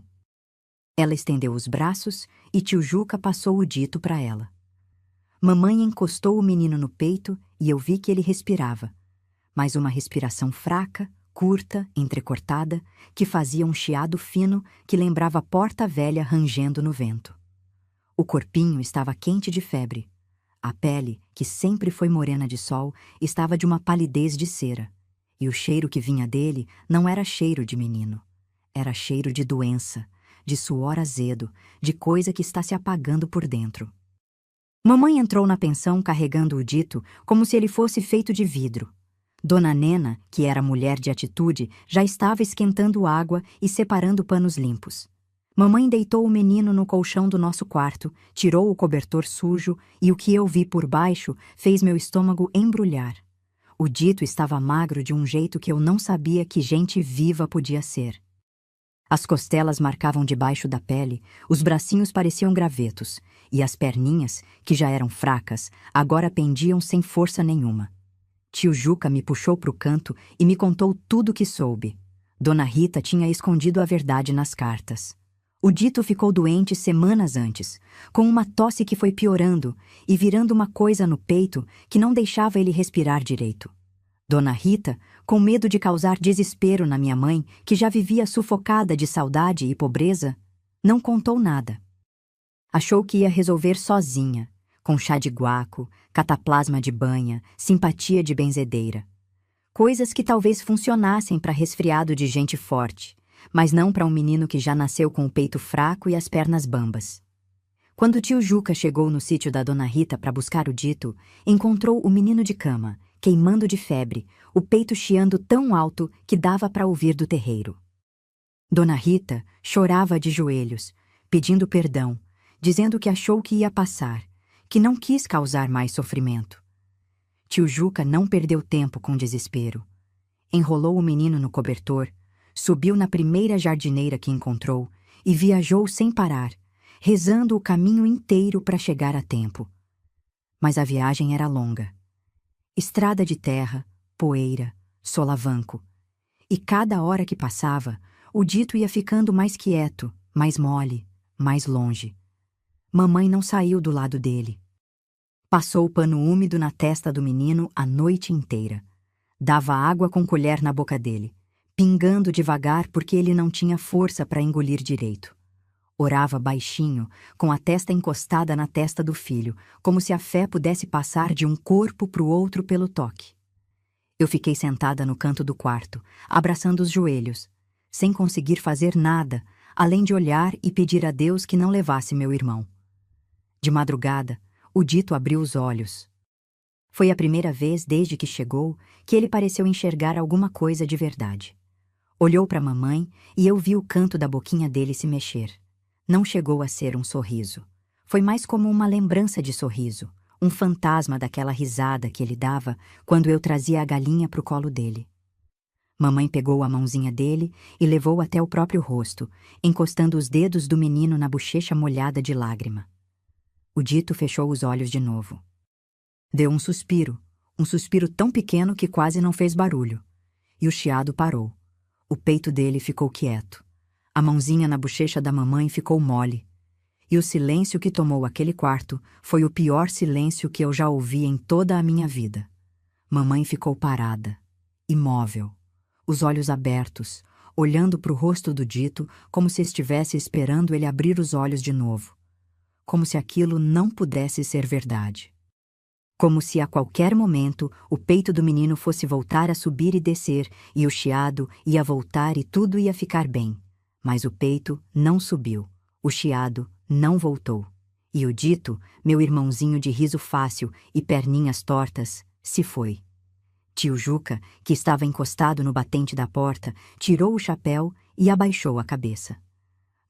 Ela estendeu os braços e tio Juca passou o Dito para ela. Mamãe encostou o menino no peito e eu vi que ele respirava. Mas uma respiração fraca, curta, entrecortada, que fazia um chiado fino que lembrava a porta velha rangendo no vento. O corpinho estava quente de febre. A pele, que sempre foi morena de sol, estava de uma palidez de cera. E o cheiro que vinha dele não era cheiro de menino. Era cheiro de doença, de suor azedo, de coisa que está se apagando por dentro. Mamãe entrou na pensão carregando o Dito como se ele fosse feito de vidro. Dona Nena, que era mulher de atitude, já estava esquentando água e separando panos limpos. Mamãe deitou o menino no colchão do nosso quarto, tirou o cobertor sujo e o que eu vi por baixo fez meu estômago embrulhar. O Dito estava magro de um jeito que eu não sabia que gente viva podia ser. As costelas marcavam debaixo da pele, os bracinhos pareciam gravetos, e as perninhas, que já eram fracas, agora pendiam sem força nenhuma. Tio Juca me puxou para o canto e me contou tudo o que soube. Dona Rita tinha escondido a verdade nas cartas. O Dito ficou doente semanas antes, com uma tosse que foi piorando e virando uma coisa no peito que não deixava ele respirar direito. Dona Rita, com medo de causar desespero na minha mãe, que já vivia sufocada de saudade e pobreza, não contou nada. Achou que ia resolver sozinha, com chá de guaco, cataplasma de banha, simpatia de benzedeira. Coisas que talvez funcionassem para resfriado de gente forte, mas não para um menino que já nasceu com o peito fraco e as pernas bambas. Quando o tio Juca chegou no sítio da Dona Rita para buscar o Dito, encontrou o menino de cama, queimando de febre, o peito chiando tão alto que dava para ouvir do terreiro. Dona Rita chorava de joelhos, pedindo perdão, dizendo que achou que ia passar, que não quis causar mais sofrimento. Tio Juca não perdeu tempo com desespero. Enrolou o menino no cobertor, subiu na primeira jardineira que encontrou e viajou sem parar, rezando o caminho inteiro para chegar a tempo. Mas a viagem era longa. Estrada de terra, poeira, solavanco. E cada hora que passava, o Dito ia ficando mais quieto, mais mole, mais longe. Mamãe não saiu do lado dele. Passou o pano úmido na testa do menino a noite inteira. Dava água com colher na boca dele, pingando devagar porque ele não tinha força para engolir direito. Orava baixinho, com a testa encostada na testa do filho, como se a fé pudesse passar de um corpo para o outro pelo toque. Eu fiquei sentada no canto do quarto, abraçando os joelhos, sem conseguir fazer nada, além de olhar e pedir a Deus que não levasse meu irmão. De madrugada, o Dito abriu os olhos. Foi a primeira vez desde que chegou que ele pareceu enxergar alguma coisa de verdade. Olhou para a mamãe e eu vi o canto da boquinha dele se mexer. Não chegou a ser um sorriso. Foi mais como uma lembrança de sorriso, um fantasma daquela risada que ele dava quando eu trazia a galinha para o colo dele. Mamãe pegou a mãozinha dele e levou até o próprio rosto, encostando os dedos do menino na bochecha molhada de lágrima. O Dito fechou os olhos de novo. Deu um suspiro tão pequeno que quase não fez barulho. E o chiado parou. O peito dele ficou quieto. A mãozinha na bochecha da mamãe ficou mole. E o silêncio que tomou aquele quarto foi o pior silêncio que eu já ouvi em toda a minha vida. Mamãe ficou parada, imóvel, os olhos abertos, olhando para o rosto do Dito como se estivesse esperando ele abrir os olhos de novo. Como se aquilo não pudesse ser verdade. Como se a qualquer momento o peito do menino fosse voltar a subir e descer, e o chiado ia voltar e tudo ia ficar bem. Mas o peito não subiu, o chiado não voltou. E o Dito, meu irmãozinho de riso fácil e perninhas tortas, se foi. Tio Juca, que estava encostado no batente da porta, tirou o chapéu e abaixou a cabeça.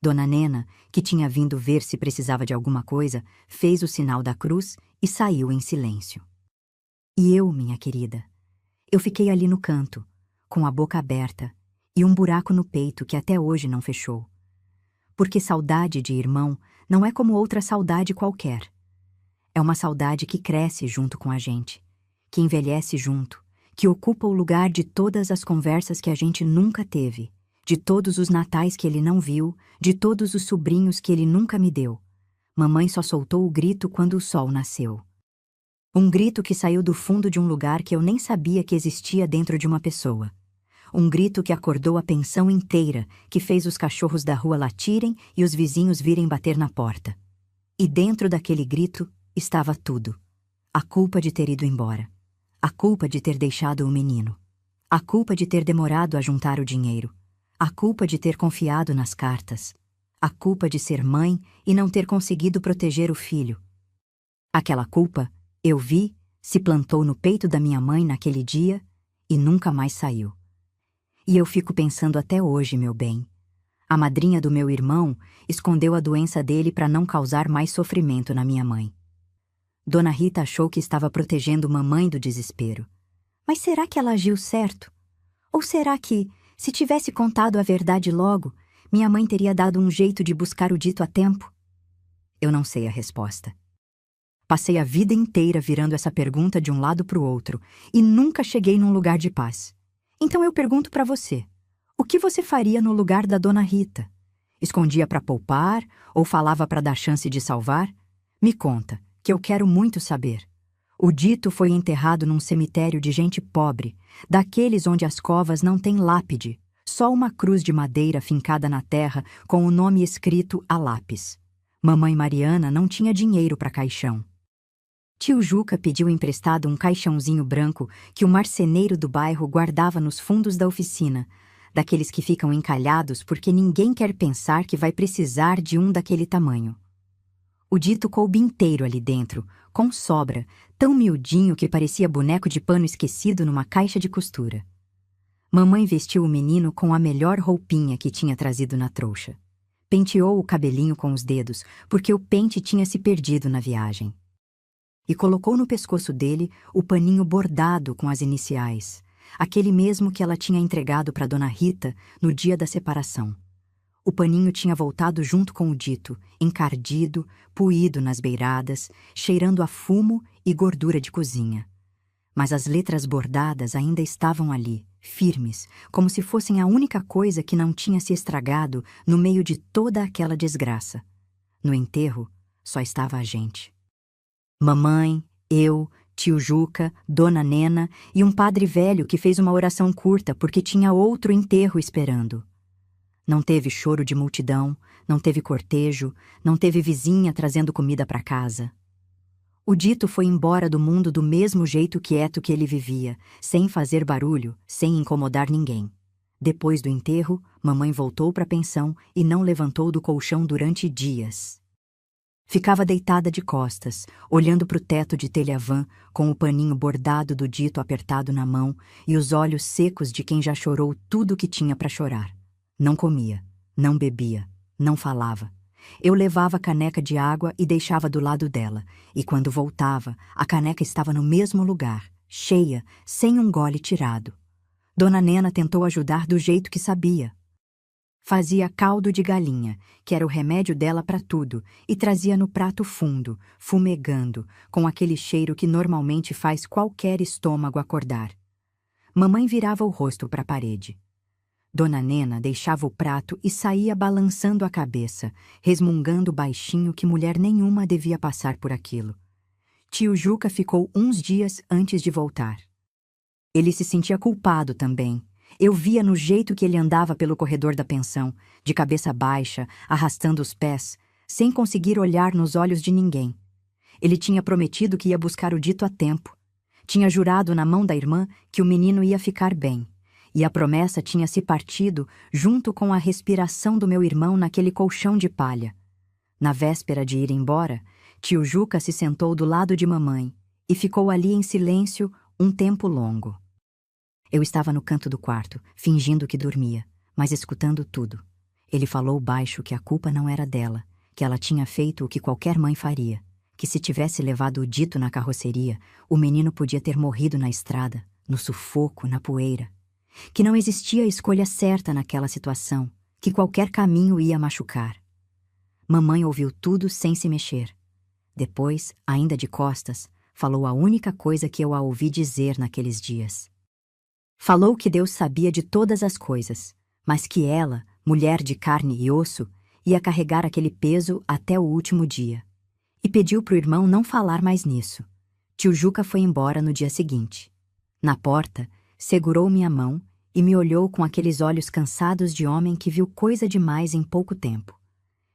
Dona Nena, que tinha vindo ver se precisava de alguma coisa, fez o sinal da cruz e saiu em silêncio. E eu, minha querida, eu fiquei ali no canto, com a boca aberta e um buraco no peito que até hoje não fechou. Porque saudade de irmão não é como outra saudade qualquer. É uma saudade que cresce junto com a gente, que envelhece junto, que ocupa o lugar de todas as conversas que a gente nunca teve, de todos os natais que ele não viu, de todos os sobrinhos que ele nunca me deu. Mamãe só soltou o grito quando o sol nasceu. Um grito que saiu do fundo de um lugar que eu nem sabia que existia dentro de uma pessoa. Um grito que acordou a pensão inteira, que fez os cachorros da rua latirem e os vizinhos virem bater na porta. E dentro daquele grito estava tudo. A culpa de ter ido embora. A culpa de ter deixado o menino. A culpa de ter demorado a juntar o dinheiro. A culpa de ter confiado nas cartas. A culpa de ser mãe e não ter conseguido proteger o filho. Aquela culpa, eu vi, se plantou no peito da minha mãe naquele dia e nunca mais saiu. E eu fico pensando até hoje, meu bem. A madrinha do meu irmão escondeu a doença dele para não causar mais sofrimento na minha mãe. Dona Rita achou que estava protegendo mamãe do desespero. Mas será que ela agiu certo? Ou será que, se tivesse contado a verdade logo, minha mãe teria dado um jeito de buscar o Dito a tempo? Eu não sei a resposta. Passei a vida inteira virando essa pergunta de um lado para o outro e nunca cheguei num lugar de paz. Então eu pergunto para você, o que você faria no lugar da Dona Rita? Escondia para poupar ou falava para dar chance de salvar? Me conta, que eu quero muito saber. O Dito foi enterrado num cemitério de gente pobre, daqueles onde as covas não têm lápide, só uma cruz de madeira fincada na terra com o nome escrito a lápis. Mamãe Mariana não tinha dinheiro para caixão. Tio Juca pediu emprestado um caixãozinho branco que o marceneiro do bairro guardava nos fundos da oficina, daqueles que ficam encalhados porque ninguém quer pensar que vai precisar de um daquele tamanho. O Dito coube inteiro ali dentro, com sobra, tão miudinho que parecia boneco de pano esquecido numa caixa de costura. Mamãe vestiu o menino com a melhor roupinha que tinha trazido na trouxa. Penteou o cabelinho com os dedos, porque o pente tinha se perdido na viagem. E colocou no pescoço dele o paninho bordado com as iniciais, aquele mesmo que ela tinha entregado para Dona Rita no dia da separação. O paninho tinha voltado junto com o Dito, encardido, puído nas beiradas, cheirando a fumo e gordura de cozinha. Mas as letras bordadas ainda estavam ali, firmes, como se fossem a única coisa que não tinha se estragado no meio de toda aquela desgraça. No enterro, só estava a gente. Mamãe, eu, tio Juca, Dona Nena e um padre velho que fez uma oração curta porque tinha outro enterro esperando. Não teve choro de multidão, não teve cortejo, não teve vizinha trazendo comida para casa. O Dito foi embora do mundo do mesmo jeito quieto que ele vivia, sem fazer barulho, sem incomodar ninguém. Depois do enterro, mamãe voltou para a pensão e não levantou do colchão durante dias. Ficava deitada de costas, olhando para o teto de telha-vã, com o paninho bordado do dito apertado na mão e os olhos secos de quem já chorou tudo o que tinha para chorar. Não comia, não bebia, não falava. Eu levava a caneca de água e deixava do lado dela, e quando voltava, a caneca estava no mesmo lugar, cheia, sem um gole tirado. Dona Nena tentou ajudar do jeito que sabia. Fazia caldo de galinha, que era o remédio dela para tudo, e trazia no prato fundo, fumegando, com aquele cheiro que normalmente faz qualquer estômago acordar. Mamãe virava o rosto para a parede. Dona Nena deixava o prato e saía balançando a cabeça, resmungando baixinho que mulher nenhuma devia passar por aquilo. Tio Juca ficou uns dias antes de voltar. Ele se sentia culpado também. Eu via no jeito que ele andava pelo corredor da pensão, de cabeça baixa, arrastando os pés, sem conseguir olhar nos olhos de ninguém. Ele tinha prometido que ia buscar o dito a tempo. Tinha jurado na mão da irmã que o menino ia ficar bem. E a promessa tinha se partido junto com a respiração do meu irmão naquele colchão de palha. Na véspera de ir embora, tio Juca se sentou do lado de mamãe e ficou ali em silêncio um tempo longo. Eu estava no canto do quarto, fingindo que dormia, mas escutando tudo. Ele falou baixo que a culpa não era dela, que ela tinha feito o que qualquer mãe faria, que se tivesse levado o dito na carroceria, o menino podia ter morrido na estrada, no sufoco, na poeira. Que não existia escolha certa naquela situação, que qualquer caminho ia machucar. Mamãe ouviu tudo sem se mexer. Depois, ainda de costas, falou a única coisa que eu a ouvi dizer naqueles dias. Falou que Deus sabia de todas as coisas, mas que ela, mulher de carne e osso, ia carregar aquele peso até o último dia. E pediu para o irmão não falar mais nisso. Tio Juca foi embora no dia seguinte. Na porta, segurou minha mão e me olhou com aqueles olhos cansados de homem que viu coisa demais em pouco tempo.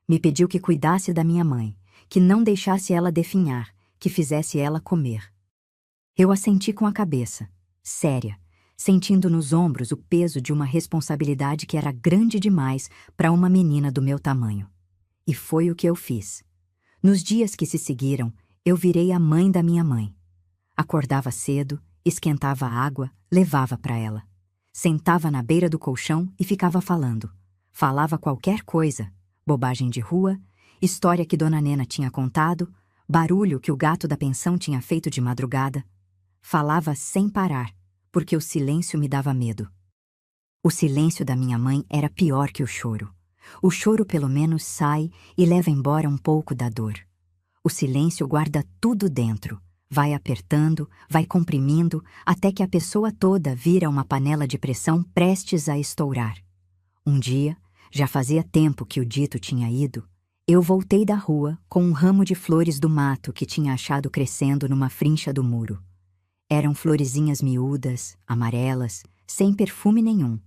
Me pediu que cuidasse da minha mãe, que não deixasse ela definhar, que fizesse ela comer. Eu assenti com a cabeça, séria, sentindo nos ombros o peso de uma responsabilidade que era grande demais para uma menina do meu tamanho. E foi o que eu fiz. Nos dias que se seguiram, eu virei a mãe da minha mãe. Acordava cedo, esquentava água, levava para ela. Sentava na beira do colchão e ficava falando. Falava qualquer coisa, bobagem de rua, história que Dona Nena tinha contado, barulho que o gato da pensão tinha feito de madrugada. Falava sem parar, porque o silêncio me dava medo. O silêncio da minha mãe era pior que o choro. O choro pelo menos sai e leva embora um pouco da dor. O silêncio guarda tudo dentro, vai apertando, vai comprimindo, até que a pessoa toda vira uma panela de pressão prestes a estourar. Um dia, já fazia tempo que o dito tinha ido, eu voltei da rua com um ramo de flores do mato que tinha achado crescendo numa frincha do muro. Eram florezinhas miúdas, amarelas, sem perfume nenhum,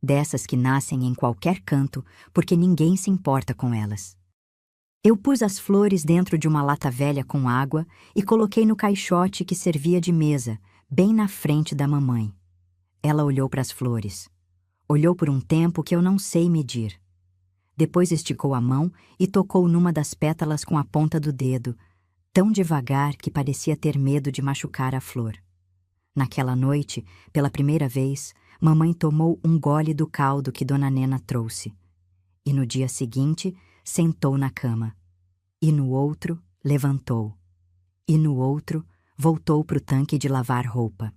dessas que nascem em qualquer canto porque ninguém se importa com elas. Eu pus as flores dentro de uma lata velha com água e coloquei no caixote que servia de mesa, bem na frente da mamãe. Ela olhou para as flores. Olhou por um tempo que eu não sei medir. Depois esticou a mão e tocou numa das pétalas com a ponta do dedo, tão devagar que parecia ter medo de machucar a flor. Naquela noite, pela primeira vez, mamãe tomou um gole do caldo que Dona Nena trouxe. E no dia seguinte, sentou na cama. E no outro, levantou. E no outro, voltou para o tanque de lavar roupa.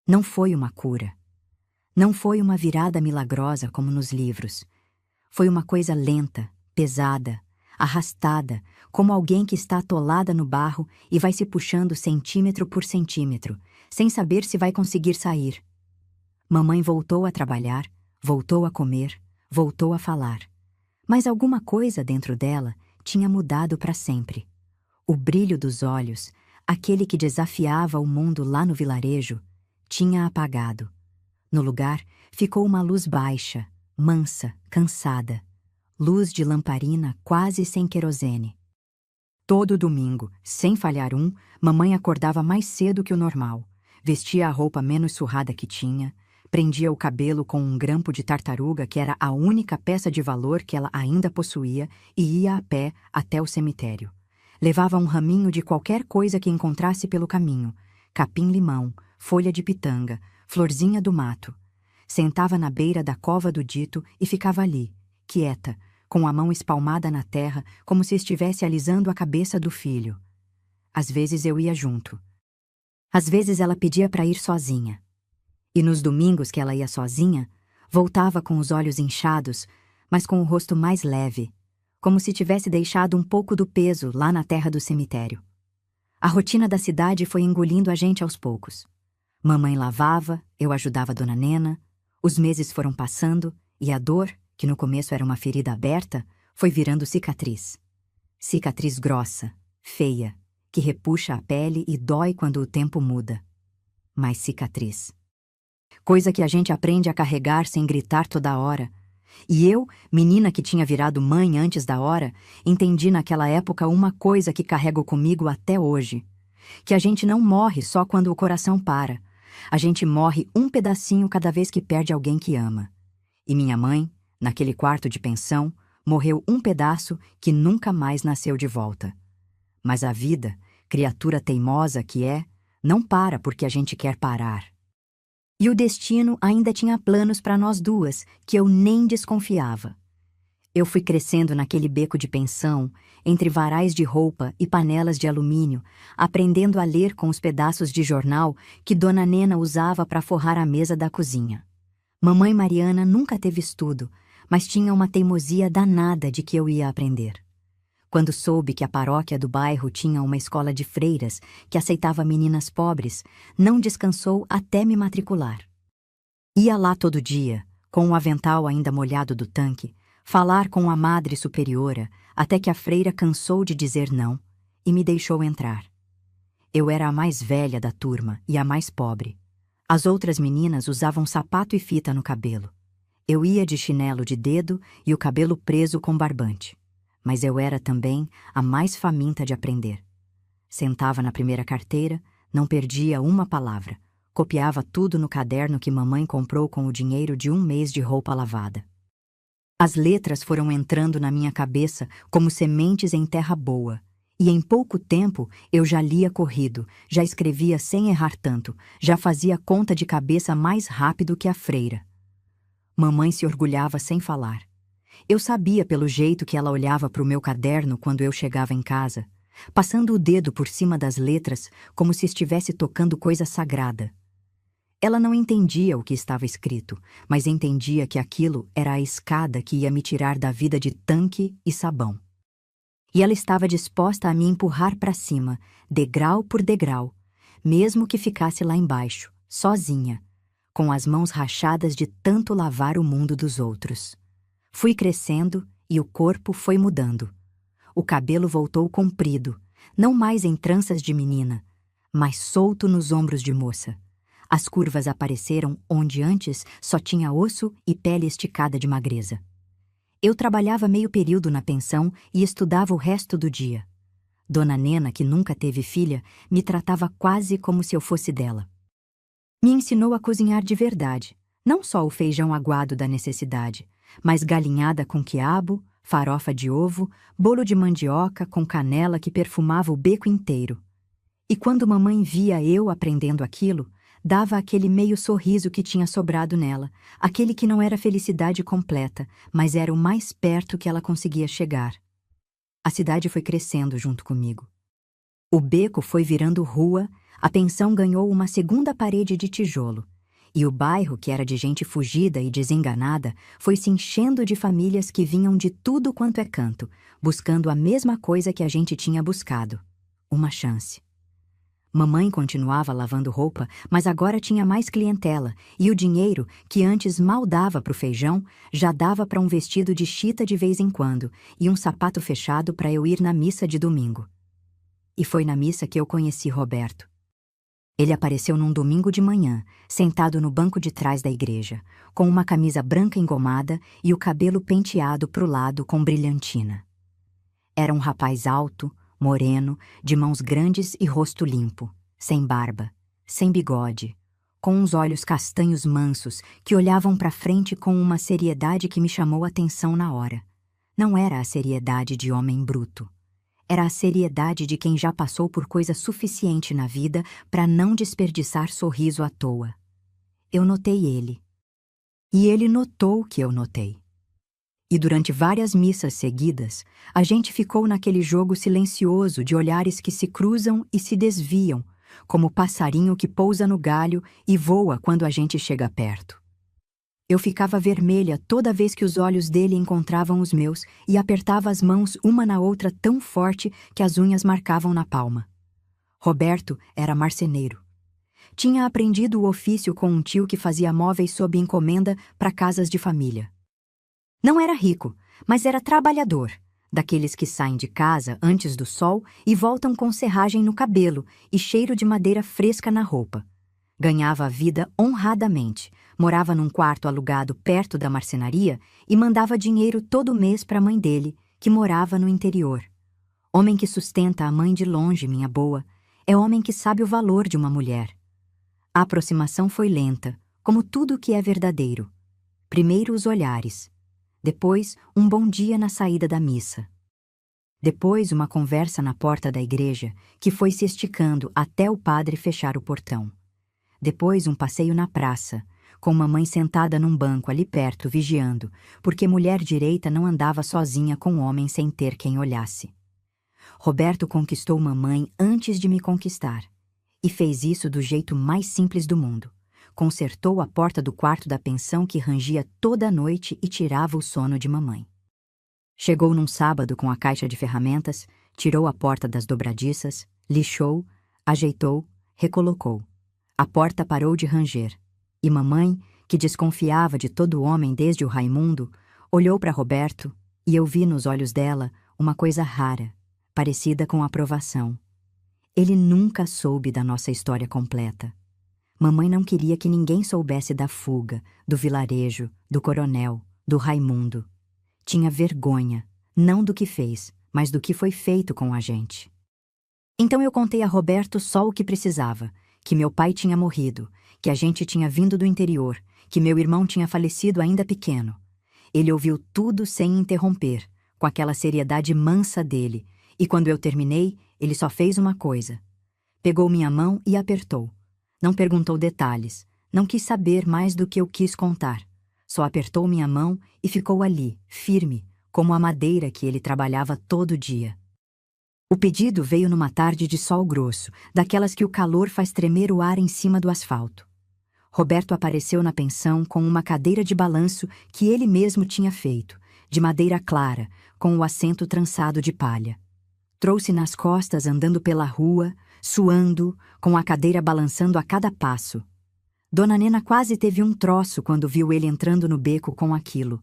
Não foi uma cura. Não foi uma virada milagrosa como nos livros. Foi uma coisa lenta, pesada, arrastada, como alguém que está atolada no barro e vai se puxando centímetro por centímetro, sem saber se vai conseguir sair. Mamãe voltou a trabalhar, voltou a comer, voltou a falar. Mas alguma coisa dentro dela tinha mudado para sempre. O brilho dos olhos, aquele que desafiava o mundo lá no vilarejo, tinha apagado. No lugar ficou uma luz baixa, mansa, cansada. Luz de lamparina quase sem querosene. Todo domingo, sem falhar mamãe acordava mais cedo que o normal, vestia a roupa menos surrada que tinha, Prendia o cabelo com um grampo de tartaruga que era a única peça de valor que ela ainda possuía e ia a pé até o cemitério. Levava um raminho de qualquer coisa que encontrasse pelo caminho, capim-limão, folha de pitanga, florzinha do mato. Sentava na beira da cova do dito e ficava ali, quieta, com a mão espalmada na terra, como se estivesse alisando a cabeça do filho. Às vezes eu ia junto. Às vezes ela pedia para ir sozinha. E nos domingos que ela ia sozinha, voltava com os olhos inchados, mas com o rosto mais leve, como se tivesse deixado um pouco do peso lá na terra do cemitério. A rotina da cidade foi engolindo a gente aos poucos. Mamãe lavava, eu ajudava Dona Nena, os meses foram passando e a dor, que no começo era uma ferida aberta, foi virando cicatriz. Cicatriz grossa, feia, que repuxa a pele e dói quando o tempo muda. Mas cicatriz. Coisa que a gente aprende a carregar sem gritar toda hora. E eu, menina que tinha virado mãe antes da hora, entendi naquela época uma coisa que carrego comigo até hoje. Que a gente não morre só quando o coração para. A gente morre um pedacinho cada vez que perde alguém que ama. E minha mãe, naquele quarto de pensão, morreu um pedaço que nunca mais nasceu de volta. Mas a vida, criatura teimosa que é, não para porque a gente quer parar. E o destino ainda tinha planos para nós duas, que eu nem desconfiava. Eu fui crescendo naquele beco de pensão, entre varais de roupa e panelas de alumínio, aprendendo a ler com os pedaços de jornal que Dona Nena usava para forrar a mesa da cozinha. Mamãe Mariana nunca teve estudo, mas tinha uma teimosia danada de que eu ia aprender. Quando soube que a paróquia do bairro tinha uma escola de freiras que aceitava meninas pobres, não descansou até me matricular. Ia lá todo dia, com o avental ainda molhado do tanque, falar com a madre superiora, até que a freira cansou de dizer não e me deixou entrar. Eu era a mais velha da turma e a mais pobre. As outras meninas usavam sapato e fita no cabelo. Eu ia de chinelo de dedo e o cabelo preso com barbante. Mas eu era também a mais faminta de aprender. Sentava na primeira carteira, não perdia uma palavra. Copiava tudo no caderno que mamãe comprou com o dinheiro de um mês de roupa lavada. As letras foram entrando na minha cabeça como sementes em terra boa. E em pouco tempo eu já lia corrido, já escrevia sem errar tanto, já fazia conta de cabeça mais rápido que a freira. Mamãe se orgulhava sem falar. Eu sabia pelo jeito que ela olhava para o meu caderno quando eu chegava em casa, passando o dedo por cima das letras como se estivesse tocando coisa sagrada. Ela não entendia o que estava escrito, mas entendia que aquilo era a escada que ia me tirar da vida de tanque e sabão. E ela estava disposta a me empurrar para cima, degrau por degrau, mesmo que ficasse lá embaixo, sozinha, com as mãos rachadas de tanto lavar o mundo dos outros. Fui crescendo e o corpo foi mudando. O cabelo voltou comprido, não mais em tranças de menina, mas solto nos ombros de moça. As curvas apareceram onde antes só tinha osso e pele esticada de magreza. Eu trabalhava meio período na pensão e estudava o resto do dia. Dona Nena, que nunca teve filha, me tratava quase como se eu fosse dela. Me ensinou a cozinhar de verdade, não só o feijão aguado da necessidade, mas galinhada com quiabo, farofa de ovo, bolo de mandioca com canela que perfumava o beco inteiro. E quando mamãe via eu aprendendo aquilo, dava aquele meio sorriso que tinha sobrado nela, aquele que não era felicidade completa, mas era o mais perto que ela conseguia chegar. A cidade foi crescendo junto comigo. O beco foi virando rua, a pensão ganhou uma segunda parede de tijolo, e o bairro, que era de gente fugida e desenganada, foi se enchendo de famílias que vinham de tudo quanto é canto, buscando a mesma coisa que a gente tinha buscado: uma chance. Mamãe continuava lavando roupa, mas agora tinha mais clientela, e o dinheiro, que antes mal dava para o feijão, já dava para um vestido de chita de vez em quando e um sapato fechado para eu ir na missa de domingo. E foi na missa que eu conheci Roberto. Ele apareceu num domingo de manhã, sentado no banco de trás da igreja, com uma camisa branca engomada e o cabelo penteado pro lado com brilhantina. Era um rapaz alto, moreno, de mãos grandes e rosto limpo, sem barba, sem bigode, com uns olhos castanhos mansos que olhavam para frente com uma seriedade que me chamou a atenção na hora. Não era a seriedade de homem bruto. Era a seriedade de quem já passou por coisa suficiente na vida para não desperdiçar sorriso à toa. Eu notei ele. E ele notou que eu notei. E durante várias missas seguidas, a gente ficou naquele jogo silencioso de olhares que se cruzam e se desviam, como o passarinho que pousa no galho e voa quando a gente chega perto. Eu ficava vermelha toda vez que os olhos dele encontravam os meus e apertava as mãos uma na outra tão forte que as unhas marcavam na palma. Roberto era marceneiro. Tinha aprendido o ofício com um tio que fazia móveis sob encomenda para casas de família. Não era rico, mas era trabalhador, daqueles que saem de casa antes do sol e voltam com serragem no cabelo e cheiro de madeira fresca na roupa. Ganhava a vida honradamente, morava num quarto alugado perto da marcenaria e mandava dinheiro todo mês para a mãe dele, que morava no interior. Homem que sustenta a mãe de longe, minha boa, é homem que sabe o valor de uma mulher. A aproximação foi lenta, como tudo que é verdadeiro. Primeiro os olhares. Depois, um bom dia na saída da missa. Depois, uma conversa na porta da igreja, que foi se esticando até o padre fechar o portão. Depois, um passeio na praça, com mamãe sentada num banco ali perto, vigiando, porque mulher direita não andava sozinha com homem sem ter quem olhasse. Roberto conquistou mamãe antes de me conquistar, e fez isso do jeito mais simples do mundo. Consertou a porta do quarto da pensão que rangia toda a noite e tirava o sono de mamãe. Chegou num sábado com a caixa de ferramentas, tirou a porta das dobradiças, lixou, ajeitou, recolocou. A porta parou de ranger, e mamãe, que desconfiava de todo homem desde o Raimundo, olhou para Roberto e eu vi nos olhos dela uma coisa rara, parecida com aprovação. Ele nunca soube da nossa história completa. Mamãe não queria que ninguém soubesse da fuga, do vilarejo, do coronel, do Raimundo. Tinha vergonha, não do que fez, mas do que foi feito com a gente. Então eu contei a Roberto só o que precisava, que meu pai tinha morrido, que a gente tinha vindo do interior, que meu irmão tinha falecido ainda pequeno. Ele ouviu tudo sem interromper, com aquela seriedade mansa dele, e quando eu terminei, ele só fez uma coisa. Pegou minha mão e apertou. Não perguntou detalhes, não quis saber mais do que eu quis contar. Só apertou minha mão e ficou ali, firme, como a madeira que ele trabalhava todo dia. O pedido veio numa tarde de sol grosso, daquelas que o calor faz tremer o ar em cima do asfalto. Roberto apareceu na pensão com uma cadeira de balanço que ele mesmo tinha feito, de madeira clara, com o assento trançado de palha. Trouxe nas costas andando pela rua, suando, com a cadeira balançando a cada passo. Dona Nena quase teve um troço quando viu ele entrando no beco com aquilo.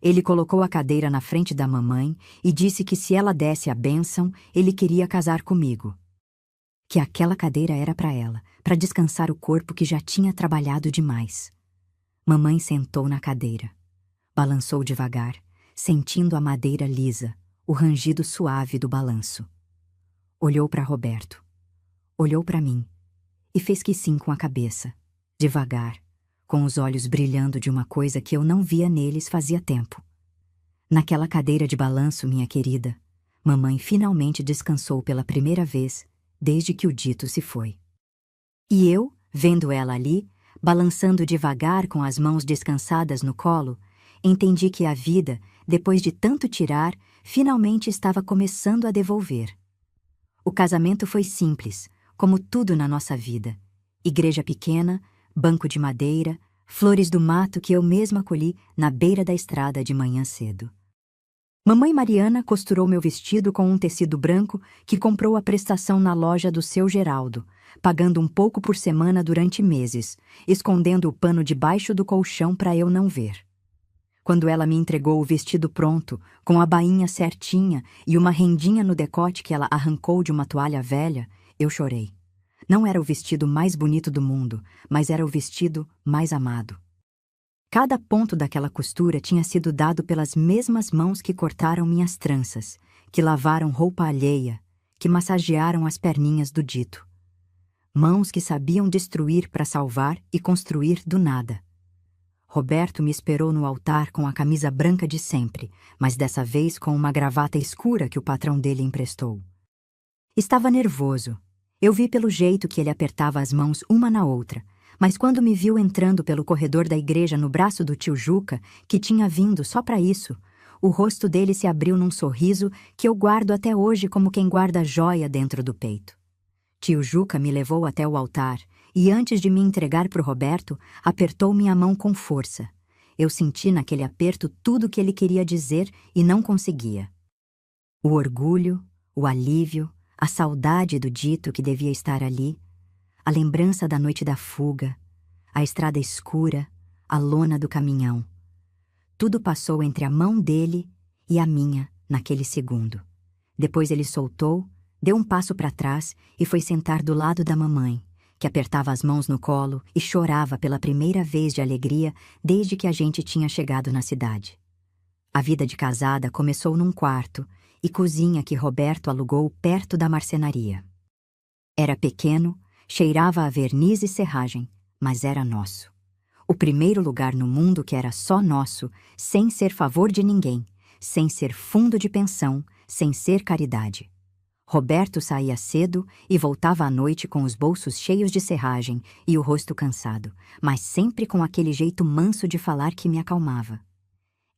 Ele colocou a cadeira na frente da mamãe e disse que se ela desse a bênção, ele queria casar comigo. Que aquela cadeira era para ela, para descansar o corpo que já tinha trabalhado demais. Mamãe sentou na cadeira. Balançou devagar, sentindo a madeira lisa, o rangido suave do balanço. Olhou para Roberto. Olhou para mim e fez que sim com a cabeça, devagar, com os olhos brilhando de uma coisa que eu não via neles fazia tempo. Naquela cadeira de balanço, minha querida, mamãe finalmente descansou pela primeira vez desde que o dito se foi. E eu, vendo ela ali, balançando devagar com as mãos descansadas no colo, entendi que a vida, depois de tanto tirar, finalmente estava começando a devolver. O casamento foi simples, como tudo na nossa vida. Igreja pequena, banco de madeira, flores do mato que eu mesma colhi na beira da estrada de manhã cedo. Mamãe Mariana costurou meu vestido com um tecido branco que comprou a prestação na loja do seu Geraldo, pagando um pouco por semana durante meses, escondendo o pano debaixo do colchão para eu não ver. Quando ela me entregou o vestido pronto, com a bainha certinha e uma rendinha no decote que ela arrancou de uma toalha velha, eu chorei. Não era o vestido mais bonito do mundo, mas era o vestido mais amado. Cada ponto daquela costura tinha sido dado pelas mesmas mãos que cortaram minhas tranças, que lavaram roupa alheia, que massagearam as perninhas do dito. Mãos que sabiam destruir para salvar e construir do nada. Roberto me esperou no altar com a camisa branca de sempre, mas dessa vez com uma gravata escura que o patrão dele emprestou. Estava nervoso. Eu vi pelo jeito que ele apertava as mãos uma na outra, mas quando me viu entrando pelo corredor da igreja no braço do tio Juca, que tinha vindo só para isso, o rosto dele se abriu num sorriso que eu guardo até hoje como quem guarda joia dentro do peito. Tio Juca me levou até o altar e, antes de me entregar para o Roberto, apertou minha mão com força. Eu senti naquele aperto tudo o que ele queria dizer e não conseguia. O orgulho, o alívio, a saudade do dito que devia estar ali, a lembrança da noite da fuga, a estrada escura, a lona do caminhão. Tudo passou entre a mão dele e a minha naquele segundo. Depois ele soltou, deu um passo para trás e foi sentar do lado da mamãe, que apertava as mãos no colo e chorava pela primeira vez de alegria desde que a gente tinha chegado na cidade. A vida de casada começou num quarto e cozinha que Roberto alugou perto da marcenaria. Era pequeno, cheirava a verniz e serragem, mas era nosso. O primeiro lugar no mundo que era só nosso, sem ser favor de ninguém, sem ser fundo de pensão, sem ser caridade. Roberto saía cedo e voltava à noite com os bolsos cheios de serragem e o rosto cansado, mas sempre com aquele jeito manso de falar que me acalmava.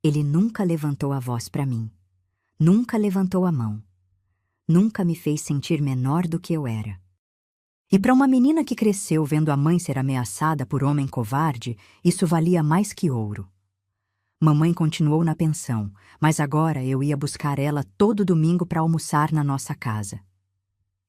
Ele nunca levantou a voz para mim. Nunca levantou a mão. Nunca me fez sentir menor do que eu era. E para uma menina que cresceu vendo a mãe ser ameaçada por homem covarde, isso valia mais que ouro. Mamãe continuou na pensão, mas agora eu ia buscar ela todo domingo para almoçar na nossa casa.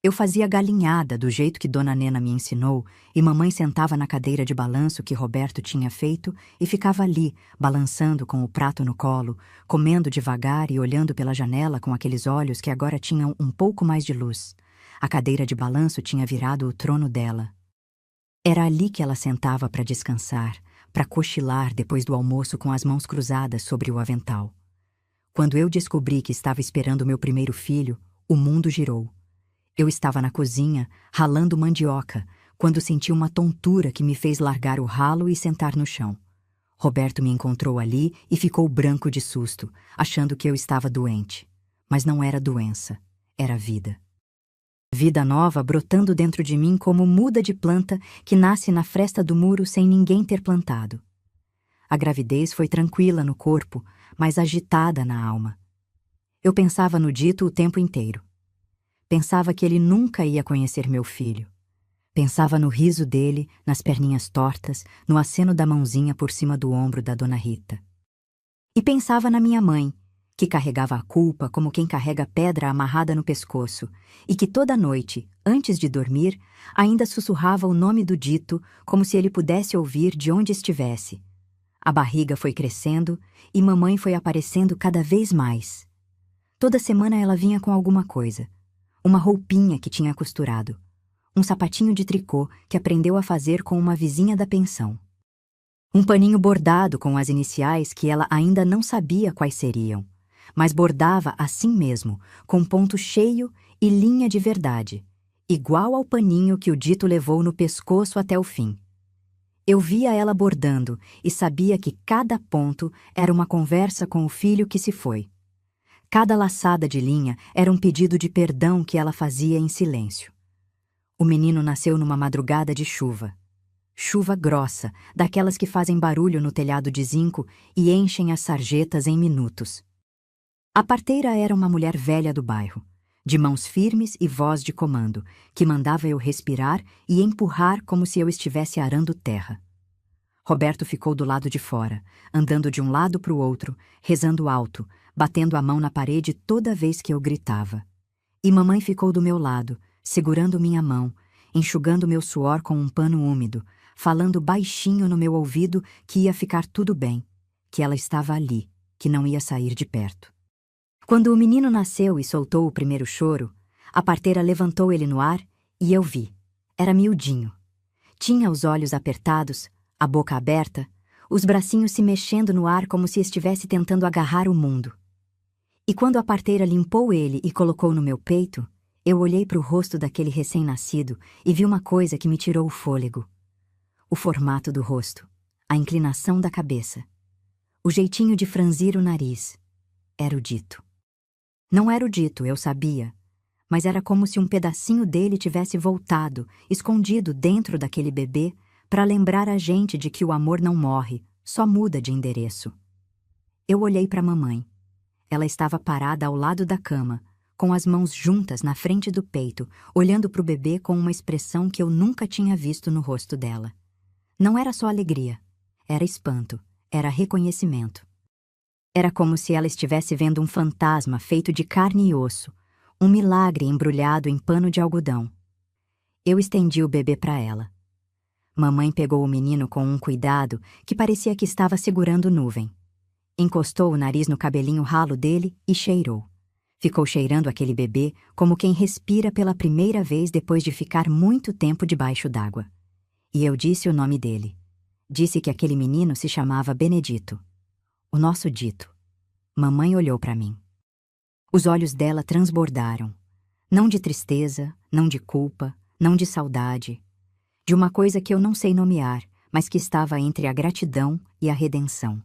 Eu fazia galinhada do jeito que Dona Nena me ensinou e mamãe sentava na cadeira de balanço que Roberto tinha feito e ficava ali, balançando com o prato no colo, comendo devagar e olhando pela janela com aqueles olhos que agora tinham um pouco mais de luz. A cadeira de balanço tinha virado o trono dela. Era ali que ela sentava para descansar, para cochilar depois do almoço com as mãos cruzadas sobre o avental. Quando eu descobri que estava esperando meu primeiro filho, o mundo girou. Eu estava na cozinha, ralando mandioca, quando senti uma tontura que me fez largar o ralo e sentar no chão. Roberto me encontrou ali e ficou branco de susto, achando que eu estava doente. Mas não era doença, era vida. Vida nova brotando dentro de mim como muda de planta que nasce na fresta do muro sem ninguém ter plantado. A gravidez foi tranquila no corpo, mas agitada na alma. Eu pensava no dito o tempo inteiro. Pensava que ele nunca ia conhecer meu filho. Pensava no riso dele, nas perninhas tortas, no aceno da mãozinha por cima do ombro da Dona Rita. E pensava na minha mãe, que carregava a culpa como quem carrega pedra amarrada no pescoço, e que toda noite, antes de dormir, ainda sussurrava o nome do dito como se ele pudesse ouvir de onde estivesse. A barriga foi crescendo e mamãe foi aparecendo cada vez mais. Toda semana ela vinha com alguma coisa. Uma roupinha que tinha costurado. Um sapatinho de tricô que aprendeu a fazer com uma vizinha da pensão. Um paninho bordado com as iniciais que ela ainda não sabia quais seriam, mas bordava assim mesmo, com ponto cheio e linha de verdade, igual ao paninho que o dito levou no pescoço até o fim. Eu via ela bordando e sabia que cada ponto era uma conversa com o filho que se foi. Cada laçada de linha era um pedido de perdão que ela fazia em silêncio. O menino nasceu numa madrugada de chuva. Chuva grossa, daquelas que fazem barulho no telhado de zinco e enchem as sarjetas em minutos. A parteira era uma mulher velha do bairro, de mãos firmes e voz de comando, que mandava eu respirar e empurrar como se eu estivesse arando terra. Roberto ficou do lado de fora, andando de um lado para o outro, rezando alto, batendo a mão na parede toda vez que eu gritava. E mamãe ficou do meu lado, segurando minha mão, enxugando meu suor com um pano úmido, falando baixinho no meu ouvido que ia ficar tudo bem, que ela estava ali, que não ia sair de perto. Quando o menino nasceu e soltou o primeiro choro, a parteira levantou ele no ar e eu vi. Era miudinho. Tinha os olhos apertados, a boca aberta, os bracinhos se mexendo no ar como se estivesse tentando agarrar o mundo. E quando a parteira limpou ele e colocou no meu peito, Eu olhei para o rosto daquele recém-nascido e vi uma coisa que me tirou o fôlego. O formato do rosto, a inclinação da cabeça, o jeitinho de franzir o nariz. Era o Dito. Não era o Dito, eu sabia, mas era como se um pedacinho dele tivesse voltado, escondido dentro daquele bebê, para lembrar a gente de que o amor não morre, só muda de endereço. Eu olhei para a mamãe. Ela estava parada ao lado da cama, com as mãos juntas na frente do peito, olhando para o bebê com uma expressão que eu nunca tinha visto no rosto dela. Não era só alegria, era espanto, era reconhecimento. Era como se ela estivesse vendo um fantasma feito de carne e osso, um milagre embrulhado em pano de algodão. Eu estendi o bebê para ela. Mamãe pegou o menino com um cuidado que parecia que estava segurando nuvem. Encostou o nariz no cabelinho ralo dele e cheirou. Ficou cheirando aquele bebê como quem respira pela primeira vez depois de ficar muito tempo debaixo d'água. E eu disse o nome dele. Disse que aquele menino se chamava Benedito. O nosso Dito. Mamãe olhou para mim. Os olhos dela transbordaram. Não de tristeza, não de culpa, não de saudade. De uma coisa que eu não sei nomear, mas que estava entre a gratidão e a redenção.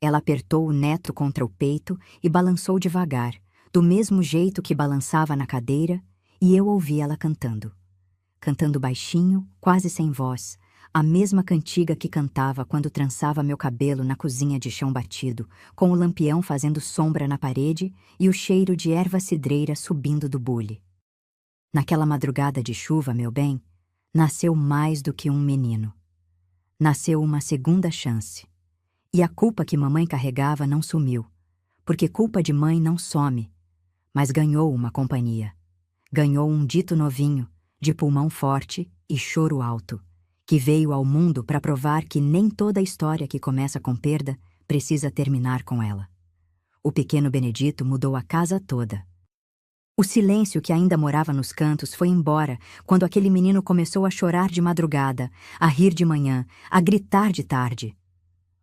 Ela apertou o neto contra o peito e balançou devagar, do mesmo jeito que balançava na cadeira, e eu ouvi ela cantando. Cantando baixinho, quase sem voz, a mesma cantiga que cantava quando trançava meu cabelo na cozinha de chão batido, com o lampião fazendo sombra na parede e o cheiro de erva cidreira subindo do bule. Naquela madrugada de chuva, meu bem, nasceu mais do que um menino. Nasceu uma segunda chance. E a culpa que mamãe carregava não sumiu, porque culpa de mãe não some, mas ganhou uma companhia. Ganhou um Dito novinho, de pulmão forte e choro alto, que veio ao mundo para provar que nem toda história que começa com perda precisa terminar com ela. O pequeno Benedito mudou a casa toda. O silêncio que ainda morava nos cantos foi embora quando aquele menino começou a chorar de madrugada, a rir de manhã, a gritar de tarde.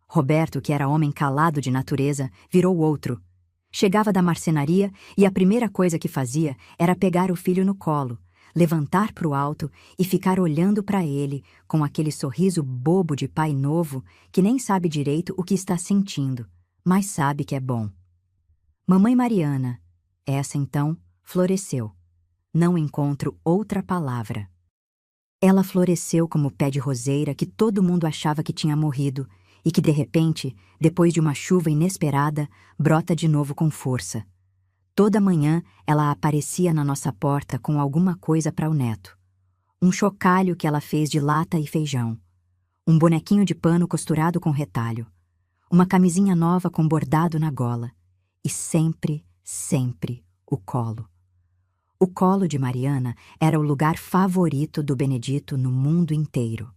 Roberto, que era homem calado de natureza, virou outro. Chegava da marcenaria e a primeira coisa que fazia era pegar o filho no colo, levantar para o alto e ficar olhando para ele com aquele sorriso bobo de pai novo que nem sabe direito o que está sentindo, mas sabe que é bom. Mamãe Mariana, essa então, floresceu. Não encontro outra palavra. Ela floresceu como o pé de roseira que todo mundo achava que tinha morrido e que, de repente, depois de uma chuva inesperada, brota de novo com força. Toda manhã ela aparecia na nossa porta com alguma coisa para o neto. Um chocalho que ela fez de lata e feijão. Um bonequinho de pano costurado com retalho. Uma camisinha nova com bordado na gola. E sempre, sempre o colo. O colo de Mariana era o lugar favorito do Benedito no mundo inteiro.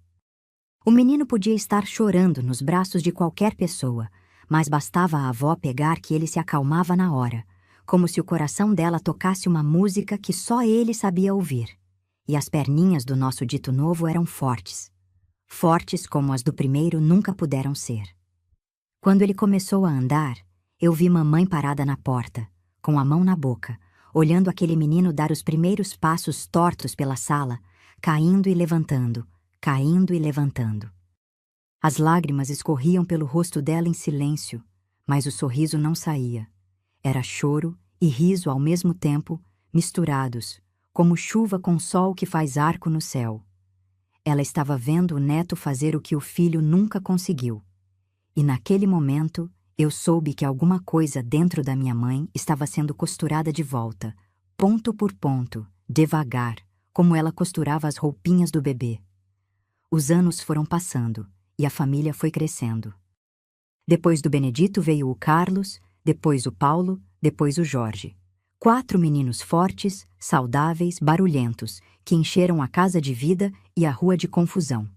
O menino podia estar chorando nos braços de qualquer pessoa, mas bastava a avó pegar que ele se acalmava na hora, como se o coração dela tocasse uma música que só ele sabia ouvir. E as perninhas do nosso Dito novo eram fortes. Fortes como as do primeiro nunca puderam ser. Quando ele começou a andar, eu vi mamãe parada na porta, com a mão na boca, olhando aquele menino dar os primeiros passos tortos pela sala, caindo e levantando, caindo e levantando. As lágrimas escorriam pelo rosto dela em silêncio, mas o sorriso não saía. Era choro e riso ao mesmo tempo, misturados, como chuva com sol que faz arco no céu. Ela estava vendo o neto fazer o que o filho nunca conseguiu. E naquele momento, eu soube que alguma coisa dentro da minha mãe estava sendo costurada de volta, ponto por ponto, devagar, como ela costurava as roupinhas do bebê. Os anos foram passando e a família foi crescendo. Depois do Benedito veio o Carlos, depois o Paulo, depois o Jorge. 4 meninos fortes, saudáveis, barulhentos, que encheram a casa de vida e a rua de confusão.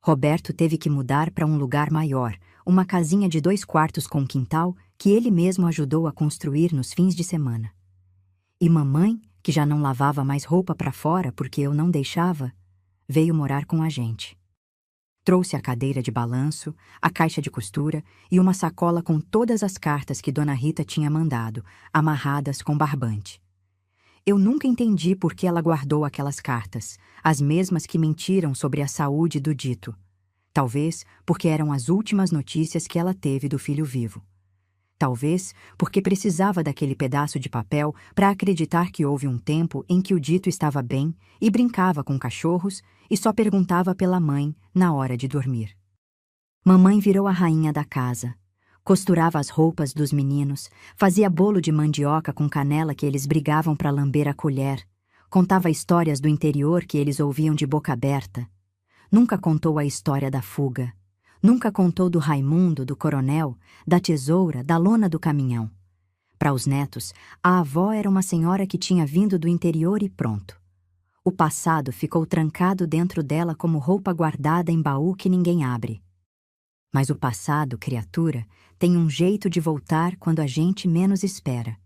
Roberto teve que mudar para um lugar maior, uma casinha de 2 quartos com quintal que ele mesmo ajudou a construir nos fins de semana. E mamãe, que já não lavava mais roupa para fora porque eu não deixava, veio morar com a gente. Trouxe a cadeira de balanço, a caixa de costura e uma sacola com todas as cartas que Dona Rita tinha mandado, amarradas com barbante. Eu nunca entendi por que ela guardou aquelas cartas, as mesmas que mentiram sobre a saúde do dito. Talvez porque eram as últimas notícias que ela teve do filho vivo. Talvez porque precisava daquele pedaço de papel para acreditar que houve um tempo em que o dito estava bem e brincava com cachorros e só perguntava pela mãe na hora de dormir. Mamãe virou a rainha da casa. Costurava as roupas dos meninos, fazia bolo de mandioca com canela que eles brigavam para lamber a colher, contava histórias do interior que eles ouviam de boca aberta. Nunca contou a história da fuga. Nunca contou do Raimundo, do coronel, da tesoura, da lona do caminhão. Para os netos, a avó era uma senhora que tinha vindo do interior e pronto. O passado ficou trancado dentro dela como roupa guardada em baú que ninguém abre. Mas o passado, criatura, tem um jeito de voltar quando a gente menos espera.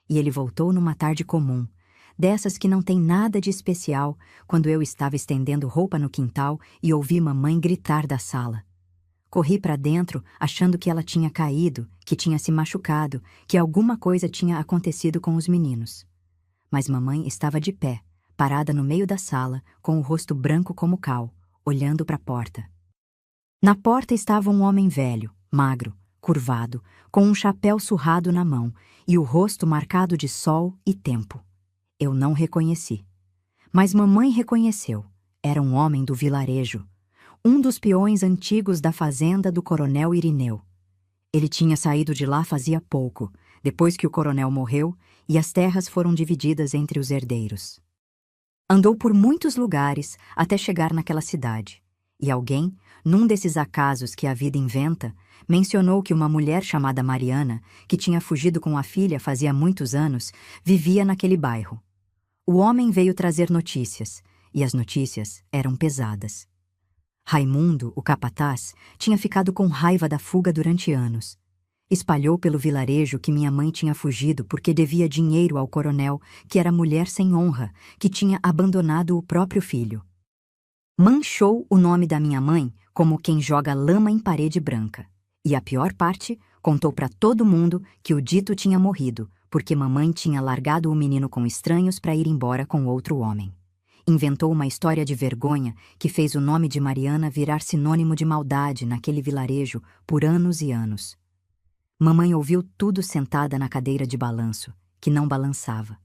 E ele voltou numa tarde comum, dessas que não tem nada de especial, quando eu estava estendendo roupa no quintal e ouvi mamãe gritar da sala. Corri para dentro, achando que ela tinha caído, que tinha se machucado, que alguma coisa tinha acontecido com os meninos. Mas mamãe estava de pé, parada no meio da sala, com o rosto branco como cal, olhando para a porta. Na porta estava um homem velho, magro, curvado, com um chapéu surrado na mão e o rosto marcado de sol e tempo. Eu não reconheci. Mas mamãe reconheceu. Era um homem do vilarejo. Um dos peões antigos da fazenda do coronel Irineu. Ele tinha saído de lá fazia pouco, depois que o coronel morreu e as terras foram divididas entre os herdeiros. Andou por muitos lugares até chegar naquela cidade. E alguém, num desses acasos que a vida inventa, mencionou que uma mulher chamada Mariana, que tinha fugido com a filha fazia muitos anos, vivia naquele bairro. O homem veio trazer notícias, e as notícias eram pesadas. Raimundo, o capataz, tinha ficado com raiva da fuga durante anos. Espalhou pelo vilarejo que minha mãe tinha fugido porque devia dinheiro ao coronel, que era mulher sem honra, que tinha abandonado o próprio filho. Manchou o nome da minha mãe como quem joga lama em parede branca. E a pior parte, contou para todo mundo que o dito tinha morrido, porque mamãe tinha largado o menino com estranhos para ir embora com outro homem. Inventou uma história de vergonha que fez o nome de Mariana virar sinônimo de maldade naquele vilarejo por anos e anos. Mamãe ouviu tudo sentada na cadeira de balanço, que não balançava.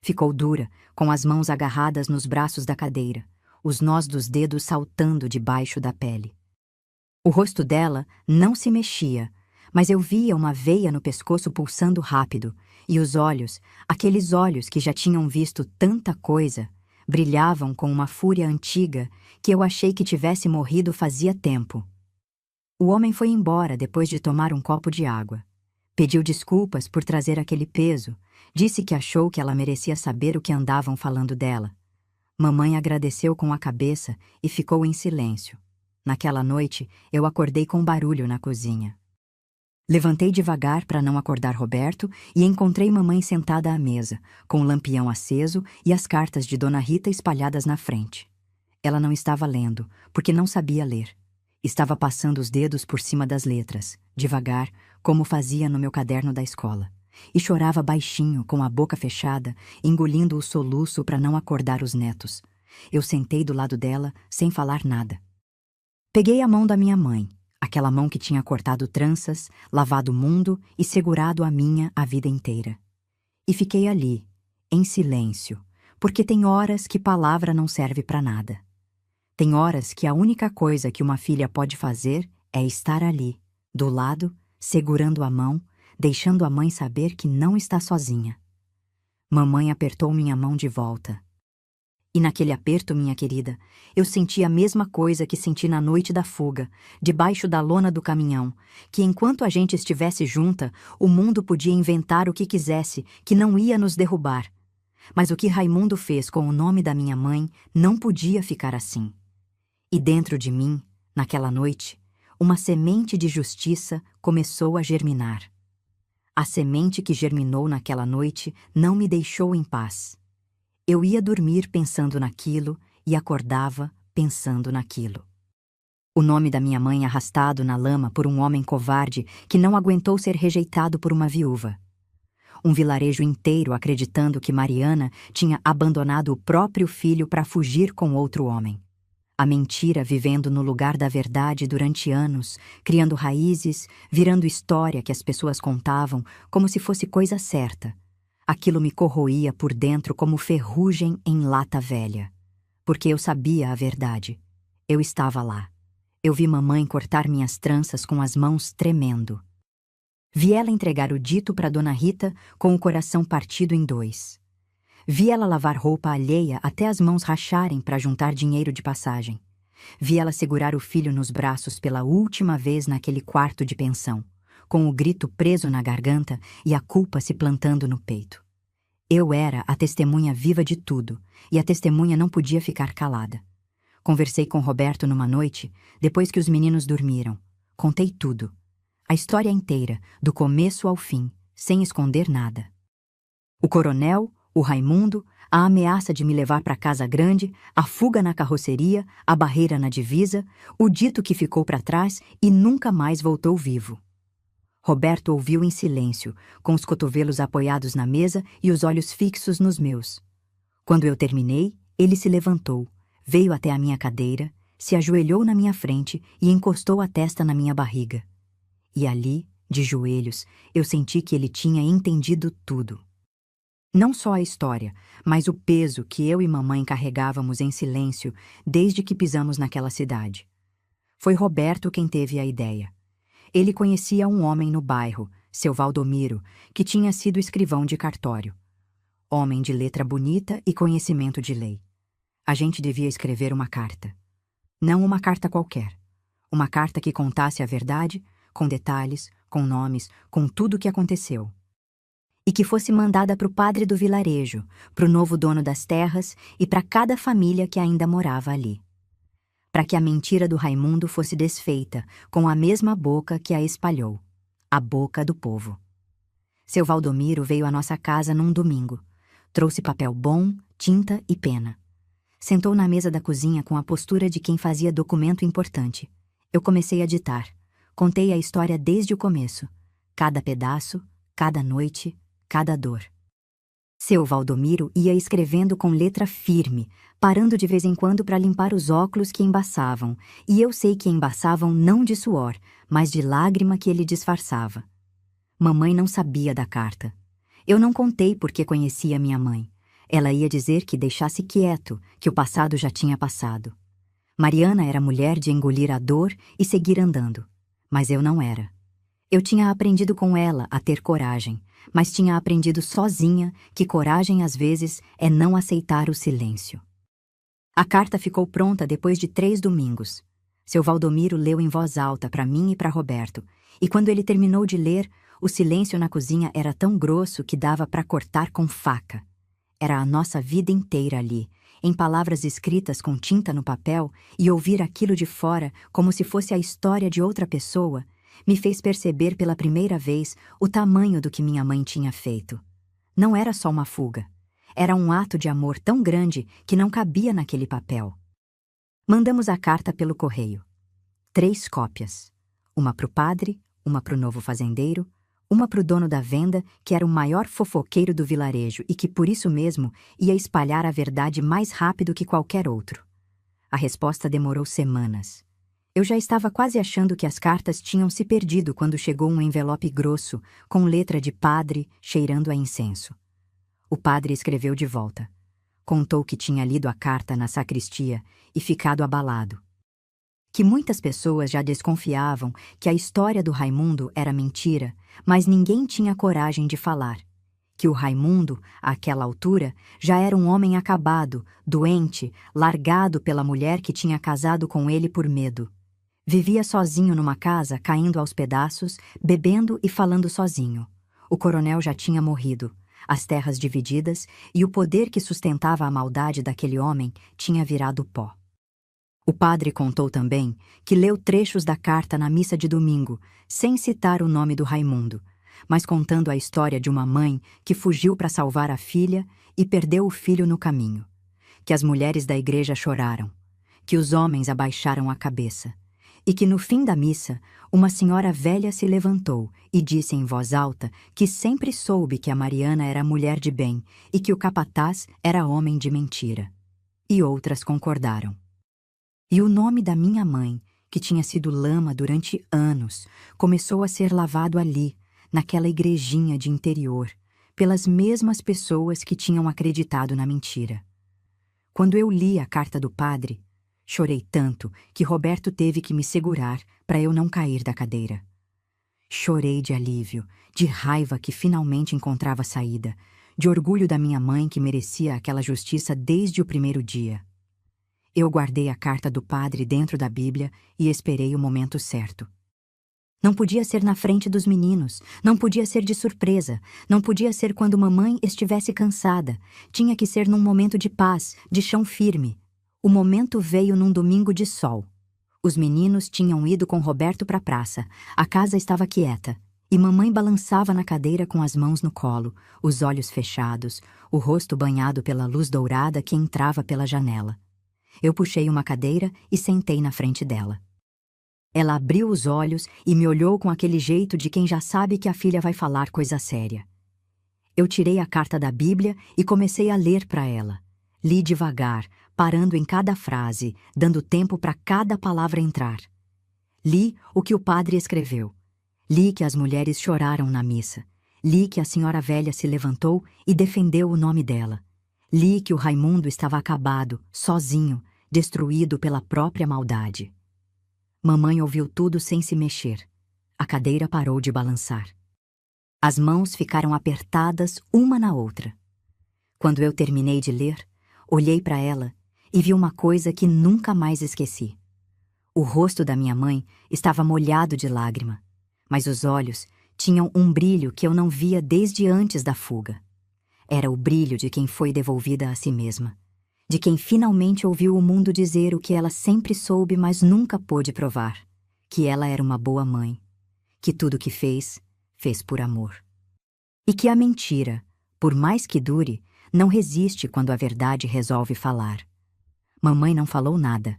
Ficou dura, com as mãos agarradas nos braços da cadeira, os nós dos dedos saltando debaixo da pele. O rosto dela não se mexia, mas eu via uma veia no pescoço pulsando rápido, e os olhos, aqueles olhos que já tinham visto tanta coisa, brilhavam com uma fúria antiga que eu achei que tivesse morrido fazia tempo. O homem foi embora depois de tomar um copo de água. Pediu desculpas por trazer aquele peso, disse que achou que ela merecia saber o que andavam falando dela. Mamãe agradeceu com a cabeça e ficou em silêncio. Naquela noite, eu acordei com barulho na cozinha. Levantei devagar para não acordar Roberto e encontrei mamãe sentada à mesa, com o lampião aceso e as cartas de Dona Rita espalhadas na frente. Ela não estava lendo, porque não sabia ler. Estava passando os dedos por cima das letras, devagar, como fazia no meu caderno da escola. E chorava baixinho, com a boca fechada, engolindo o soluço para não acordar os netos. Eu sentei do lado dela, sem falar nada. Peguei a mão da minha mãe, aquela mão que tinha cortado tranças, lavado o mundo e segurado a minha a vida inteira. E fiquei ali, em silêncio, porque tem horas que palavra não serve para nada. Tem horas que a única coisa que uma filha pode fazer é estar ali, do lado, segurando a mão, deixando a mãe saber que não está sozinha. Mamãe apertou minha mão de volta. E naquele aperto, minha querida, eu senti a mesma coisa que senti na noite da fuga, debaixo da lona do caminhão, que enquanto a gente estivesse junta, o mundo podia inventar o que quisesse, que não ia nos derrubar. Mas o que Raimundo fez com o nome da minha mãe não podia ficar assim. E dentro de mim, naquela noite, uma semente de justiça começou a germinar. A semente que germinou naquela noite não me deixou em paz. Eu ia dormir pensando naquilo e acordava pensando naquilo. O nome da minha mãe arrastado na lama por um homem covarde que não aguentou ser rejeitado por uma viúva. um vilarejo inteiro acreditando que Mariana tinha abandonado o próprio filho para fugir com outro homem. A mentira vivendo no lugar da verdade durante anos, criando raízes, virando história que as pessoas contavam como se fosse coisa certa. Aquilo me corroía por dentro como ferrugem em lata velha. Porque eu sabia a verdade. Eu estava lá. Eu vi mamãe cortar minhas tranças com as mãos tremendo. Vi ela entregar o dito para Dona Rita com o coração partido em dois. Vi ela lavar roupa alheia até as mãos racharem para juntar dinheiro de passagem. Vi ela segurar o filho nos braços pela última vez naquele quarto de pensão, com o grito preso na garganta e a culpa se plantando no peito. Eu era a testemunha viva de tudo, e a testemunha não podia ficar calada. Conversei com Roberto numa noite, depois que os meninos dormiram. Contei tudo. A história inteira, do começo ao fim, sem esconder nada. O coronel, o Raimundo, a ameaça de me levar para Casa Grande, a fuga na carroceria, a barreira na divisa, o dito que ficou para trás e nunca mais voltou vivo. Roberto ouviu em silêncio, com os cotovelos apoiados na mesa e os olhos fixos nos meus. Quando eu terminei, ele se levantou, veio até a minha cadeira, se ajoelhou na minha frente e encostou a testa na minha barriga. E ali, de joelhos, eu senti que ele tinha entendido tudo. Não só a história, mas o peso que eu e mamãe carregávamos em silêncio desde que pisamos naquela cidade. Foi Roberto quem teve a ideia. Ele conhecia um homem no bairro, seu Valdomiro, que tinha sido escrivão de cartório. Homem de letra bonita e conhecimento de lei. A gente devia escrever uma carta. Não uma carta qualquer. Uma carta que contasse a verdade, com detalhes, com nomes, com tudo o que aconteceu. E que fosse mandada para o padre do vilarejo, para o novo dono das terras e para cada família que ainda morava ali. Para que a mentira do Raimundo fosse desfeita com a mesma boca que a espalhou, a boca do povo. Seu Valdomiro veio à nossa casa num domingo. Trouxe papel bom, tinta e pena. Sentou na mesa da cozinha com a postura de quem fazia documento importante. Eu comecei a ditar. Contei a história desde o começo. Cada pedaço, cada noite, cada dor. Seu Valdomiro ia escrevendo com letra firme, parando de vez em quando para limpar os óculos que embaçavam, e eu sei que embaçavam não de suor, mas de lágrima que ele disfarçava. Mamãe não sabia da carta. Eu não contei porque conhecia minha mãe. Ela ia dizer que deixasse quieto, que o passado já tinha passado. Mariana era mulher de engolir a dor e seguir andando, mas eu não era. Eu tinha aprendido com ela a ter coragem, mas tinha aprendido sozinha que coragem às vezes é não aceitar o silêncio. A carta ficou pronta depois de 3 domingos. Seu Valdomiro leu em voz alta para mim e para Roberto, e quando ele terminou de ler, o silêncio na cozinha era tão grosso que dava para cortar com faca. Era a nossa vida inteira ali, em palavras escritas com tinta no papel, e ouvir aquilo de fora como se fosse a história de outra pessoa, me fez perceber pela primeira vez o tamanho do que minha mãe tinha feito. Não era só uma fuga. Era um ato de amor tão grande que não cabia naquele papel. Mandamos a carta pelo correio. 3 cópias. Uma para o padre, uma para o novo fazendeiro, uma para o dono da venda, que era o maior fofoqueiro do vilarejo e que, por isso mesmo, ia espalhar a verdade mais rápido que qualquer outro. A resposta demorou semanas. Eu já estava quase achando que as cartas tinham se perdido quando chegou um envelope grosso, com letra de padre, cheirando a incenso. O padre escreveu de volta. Contou que tinha lido a carta na sacristia e ficado abalado. Que muitas pessoas já desconfiavam que a história do Raimundo era mentira, mas ninguém tinha coragem de falar. Que o Raimundo, àquela altura, já era um homem acabado, doente, largado pela mulher que tinha casado com ele por medo. Vivia sozinho numa casa, caindo aos pedaços, bebendo e falando sozinho. O coronel já tinha morrido, as terras divididas e o poder que sustentava a maldade daquele homem tinha virado pó. O padre contou também que leu trechos da carta na missa de domingo, sem citar o nome do Raimundo, mas contando a história de uma mãe que fugiu para salvar a filha e perdeu o filho no caminho. Que as mulheres da igreja choraram, que os homens abaixaram a cabeça, e que no fim da missa, uma senhora velha se levantou e disse em voz alta que sempre soube que a Mariana era mulher de bem e que o capataz era homem de mentira. E outras concordaram. E o nome da minha mãe, que tinha sido lama durante anos, começou a ser lavado ali, naquela igrejinha de interior, pelas mesmas pessoas que tinham acreditado na mentira. Quando eu li a carta do padre, chorei tanto que Roberto teve que me segurar para eu não cair da cadeira. Chorei de alívio, de raiva que finalmente encontrava saída, de orgulho da minha mãe que merecia aquela justiça desde o primeiro dia. Eu guardei a carta do padre dentro da Bíblia e esperei o momento certo. Não podia ser na frente dos meninos, não podia ser de surpresa, não podia ser quando mamãe estivesse cansada, tinha que ser num momento de paz, de chão firme. O momento veio num domingo de sol. Os meninos tinham ido com Roberto para a praça, a casa estava quieta, e mamãe balançava na cadeira com as mãos no colo, os olhos fechados, o rosto banhado pela luz dourada que entrava pela janela. Eu puxei uma cadeira e sentei na frente dela. Ela abriu os olhos e me olhou com aquele jeito de quem já sabe que a filha vai falar coisa séria. Eu tirei a carta da Bíblia e comecei a ler para ela. Li devagar, parando em cada frase, dando tempo para cada palavra entrar. Li o que o padre escreveu. Li que as mulheres choraram na missa. Li que a senhora velha se levantou e defendeu o nome dela. Li que o Raimundo estava acabado, sozinho, destruído pela própria maldade. Mamãe ouviu tudo sem se mexer. A cadeira parou de balançar. As mãos ficaram apertadas uma na outra. Quando eu terminei de ler, olhei para ela e vi uma coisa que nunca mais esqueci. O rosto da minha mãe estava molhado de lágrima, mas os olhos tinham um brilho que eu não via desde antes da fuga. Era o brilho de quem foi devolvida a si mesma, de quem finalmente ouviu o mundo dizer o que ela sempre soube, mas nunca pôde provar, que ela era uma boa mãe, que tudo o que fez, fez por amor. E que a mentira, por mais que dure, não resiste quando a verdade resolve falar. Mamãe não falou nada.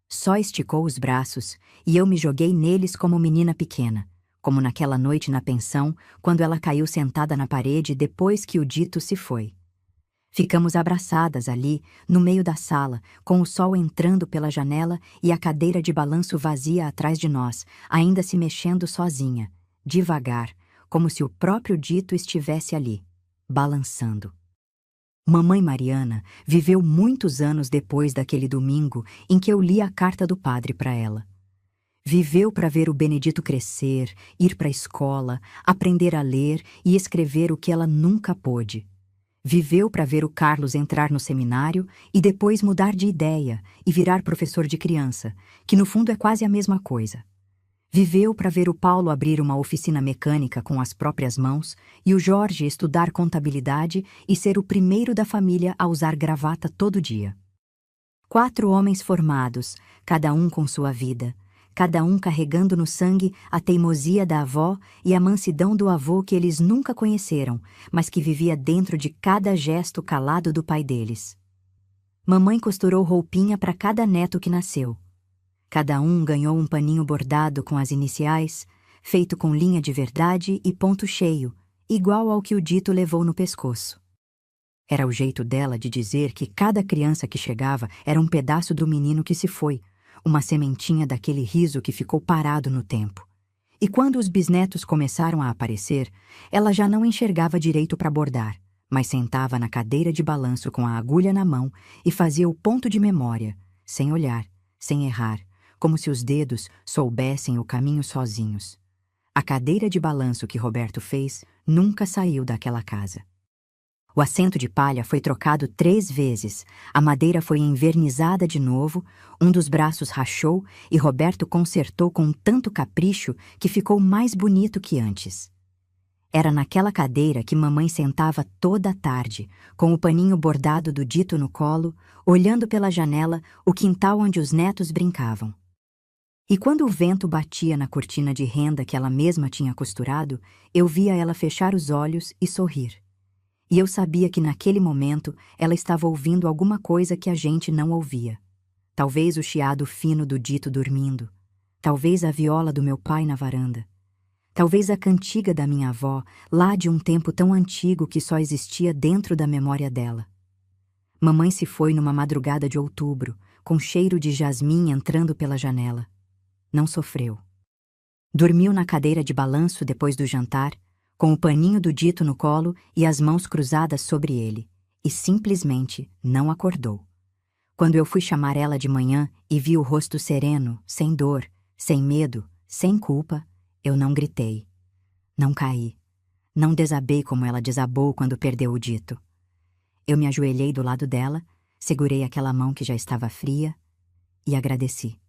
Só esticou os braços e eu me joguei neles como menina pequena, como naquela noite na pensão, quando ela caiu sentada na parede depois que o dito se foi. Ficamos abraçadas ali, no meio da sala, com o sol entrando pela janela e a cadeira de balanço vazia atrás de nós, ainda se mexendo sozinha, devagar, como se o próprio dito estivesse ali, balançando. Mamãe Mariana viveu muitos anos depois daquele domingo em que eu li a carta do padre para ela. Viveu para ver o Benedito crescer, ir para a escola, aprender a ler e escrever o que ela nunca pôde. Viveu para ver o Carlos entrar no seminário e depois mudar de ideia e virar professor de criança, que no fundo é quase a mesma coisa. Viveu para ver o Paulo abrir uma oficina mecânica com as próprias mãos e o Jorge estudar contabilidade e ser o primeiro da família a usar gravata todo dia. 4 homens formados, cada um com sua vida, cada um carregando no sangue a teimosia da avó e a mansidão do avô que eles nunca conheceram, mas que vivia dentro de cada gesto calado do pai deles. Mamãe costurou roupinha para cada neto que nasceu. Cada um ganhou um paninho bordado com as iniciais, feito com linha de verdade e ponto cheio, igual ao que o dito levou no pescoço. Era o jeito dela de dizer que cada criança que chegava era um pedaço do menino que se foi, uma sementinha daquele riso que ficou parado no tempo. E quando os bisnetos começaram a aparecer, ela já não enxergava direito para bordar, mas sentava na cadeira de balanço com a agulha na mão e fazia o ponto de memória, sem olhar, sem errar, como se os dedos soubessem o caminho sozinhos. A cadeira de balanço que Roberto fez nunca saiu daquela casa. O assento de palha foi trocado 3 vezes, a madeira foi envernizada de novo, um dos braços rachou e Roberto consertou com tanto capricho que ficou mais bonito que antes. Era naquela cadeira que mamãe sentava toda a tarde, com o paninho bordado do dito no colo, olhando pela janela o quintal onde os netos brincavam. E quando o vento batia na cortina de renda que ela mesma tinha costurado, eu via ela fechar os olhos e sorrir. E eu sabia que naquele momento ela estava ouvindo alguma coisa que a gente não ouvia. Talvez o chiado fino do dito dormindo. talvez a viola do meu pai na varanda, talvez a cantiga da minha avó, lá de um tempo tão antigo que só existia dentro da memória dela. Mamãe se foi numa madrugada de outubro, com cheiro de jasmim entrando pela janela. Não sofreu. Dormiu na cadeira de balanço depois do jantar, com o paninho do dito no colo e as mãos cruzadas sobre ele, e simplesmente não acordou. Quando eu fui chamar ela de manhã e vi o rosto sereno, sem dor, sem medo, sem culpa, eu não gritei. Não caí. Não desabei como ela desabou quando perdeu o dito. Eu me ajoelhei do lado dela, segurei aquela mão que já estava fria e agradeci.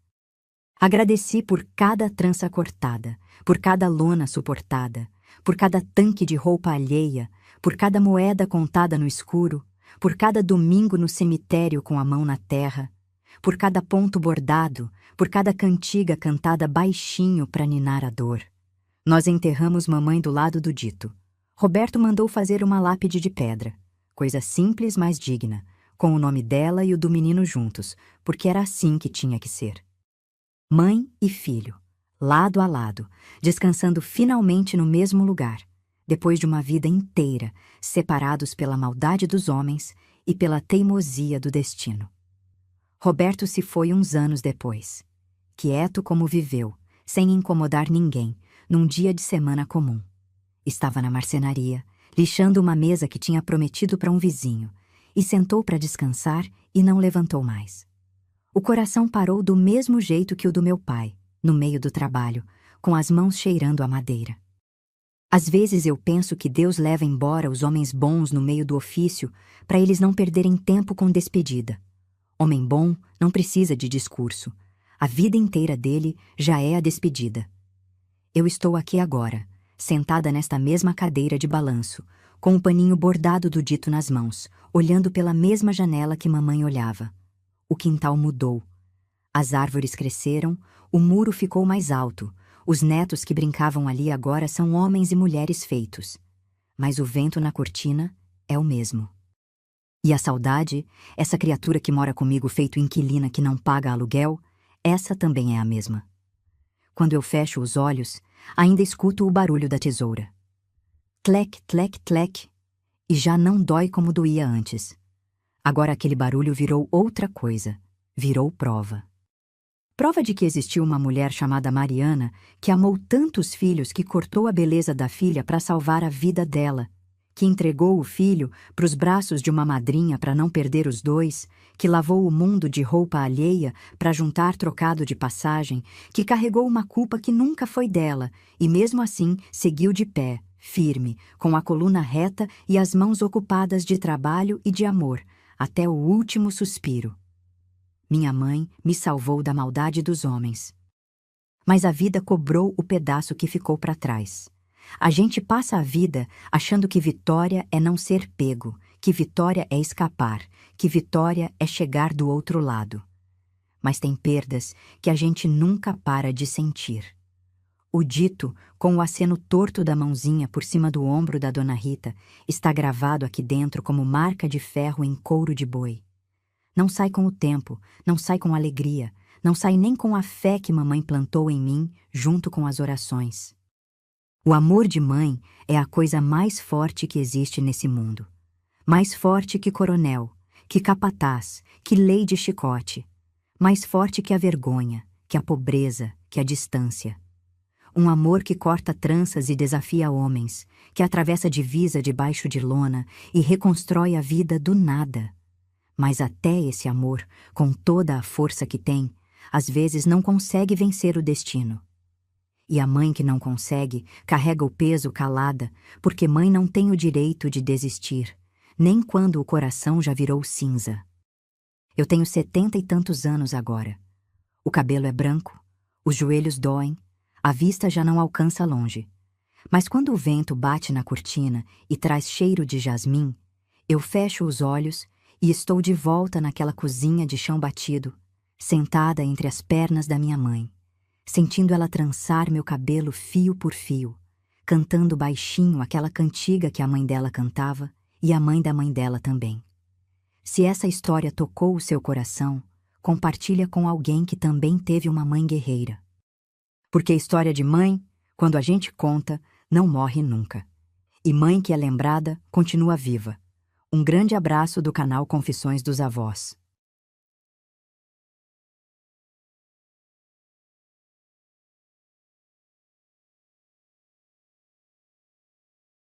Agradeci por cada trança cortada, por cada lona suportada, por cada tanque de roupa alheia, por cada moeda contada no escuro, por cada domingo no cemitério com a mão na terra, por cada ponto bordado, por cada cantiga cantada baixinho para ninar a dor. Nós enterramos mamãe do lado do dito. Roberto mandou fazer uma lápide de pedra, coisa simples, mas digna, com o nome dela e o do menino juntos, porque era assim que tinha que ser. Mãe e filho, lado a lado, descansando finalmente no mesmo lugar, depois de uma vida inteira, separados pela maldade dos homens e pela teimosia do destino. Roberto se foi uns anos depois, quieto como viveu, sem incomodar ninguém, num dia de semana comum. Estava na marcenaria, lixando uma mesa que tinha prometido para um vizinho, e sentou para descansar e não levantou mais. O coração parou do mesmo jeito que o do meu pai, no meio do trabalho, com as mãos cheirando a madeira. Às vezes eu penso que Deus leva embora os homens bons no meio do ofício para eles não perderem tempo com despedida. Homem bom não precisa de discurso. A vida inteira dele já é a despedida. Eu estou aqui agora, sentada nesta mesma cadeira de balanço, com o paninho bordado do dito nas mãos, olhando pela mesma janela que mamãe olhava. O quintal mudou. As árvores cresceram, o muro ficou mais alto. Os netos que brincavam ali agora são homens e mulheres feitos. Mas o vento na cortina é o mesmo. E a saudade, essa criatura que mora comigo feito inquilina que não paga aluguel, essa também é a mesma. Quando eu fecho os olhos, ainda escuto o barulho da tesoura. Tlec, tlec, tlec. E já não dói como doía antes. Agora aquele barulho virou outra coisa, virou prova. Prova de que existiu uma mulher chamada Mariana que amou tantos filhos que cortou a beleza da filha para salvar a vida dela, que entregou o filho para os braços de uma madrinha para não perder os dois, que lavou o mundo de roupa alheia para juntar trocado de passagem, que carregou uma culpa que nunca foi dela e mesmo assim seguiu de pé, firme, com a coluna reta e as mãos ocupadas de trabalho e de amor, até o último suspiro. Minha mãe me salvou da maldade dos homens. Mas a vida cobrou o pedaço que ficou para trás. A gente passa a vida achando que vitória é não ser pego, que vitória é escapar, que vitória é chegar do outro lado. Mas tem perdas que a gente nunca para de sentir. O dito, com o aceno torto da mãozinha por cima do ombro da dona Rita, está gravado aqui dentro como marca de ferro em couro de boi. Não sai com o tempo, não sai com alegria, não sai nem com a fé que mamãe plantou em mim, junto com as orações. O amor de mãe é a coisa mais forte que existe nesse mundo. Mais forte que coronel, que capataz, que lei de chicote. Mais forte que a vergonha, que a pobreza, que a distância. Um amor que corta tranças e desafia homens, que atravessa divisa debaixo de lona e reconstrói a vida do nada. Mas até esse amor, com toda a força que tem, às vezes não consegue vencer o destino. E a mãe que não consegue carrega o peso calada, porque mãe não tem o direito de desistir, nem quando o coração já virou cinza. Eu tenho 70 e tantos anos agora. O cabelo é branco, os joelhos doem, a vista já não alcança longe. Mas quando o vento bate na cortina e traz cheiro de jasmim, eu fecho os olhos e estou de volta naquela cozinha de chão batido, sentada entre as pernas da minha mãe, sentindo ela trançar meu cabelo fio por fio, cantando baixinho aquela cantiga que a mãe dela cantava e a mãe da mãe dela também. Se essa história tocou o seu coração, compartilha com alguém que também teve uma mãe guerreira. Porque a história de mãe, quando a gente conta, não morre nunca. E mãe que é lembrada continua viva. Um grande abraço do canal Confissões dos Avós.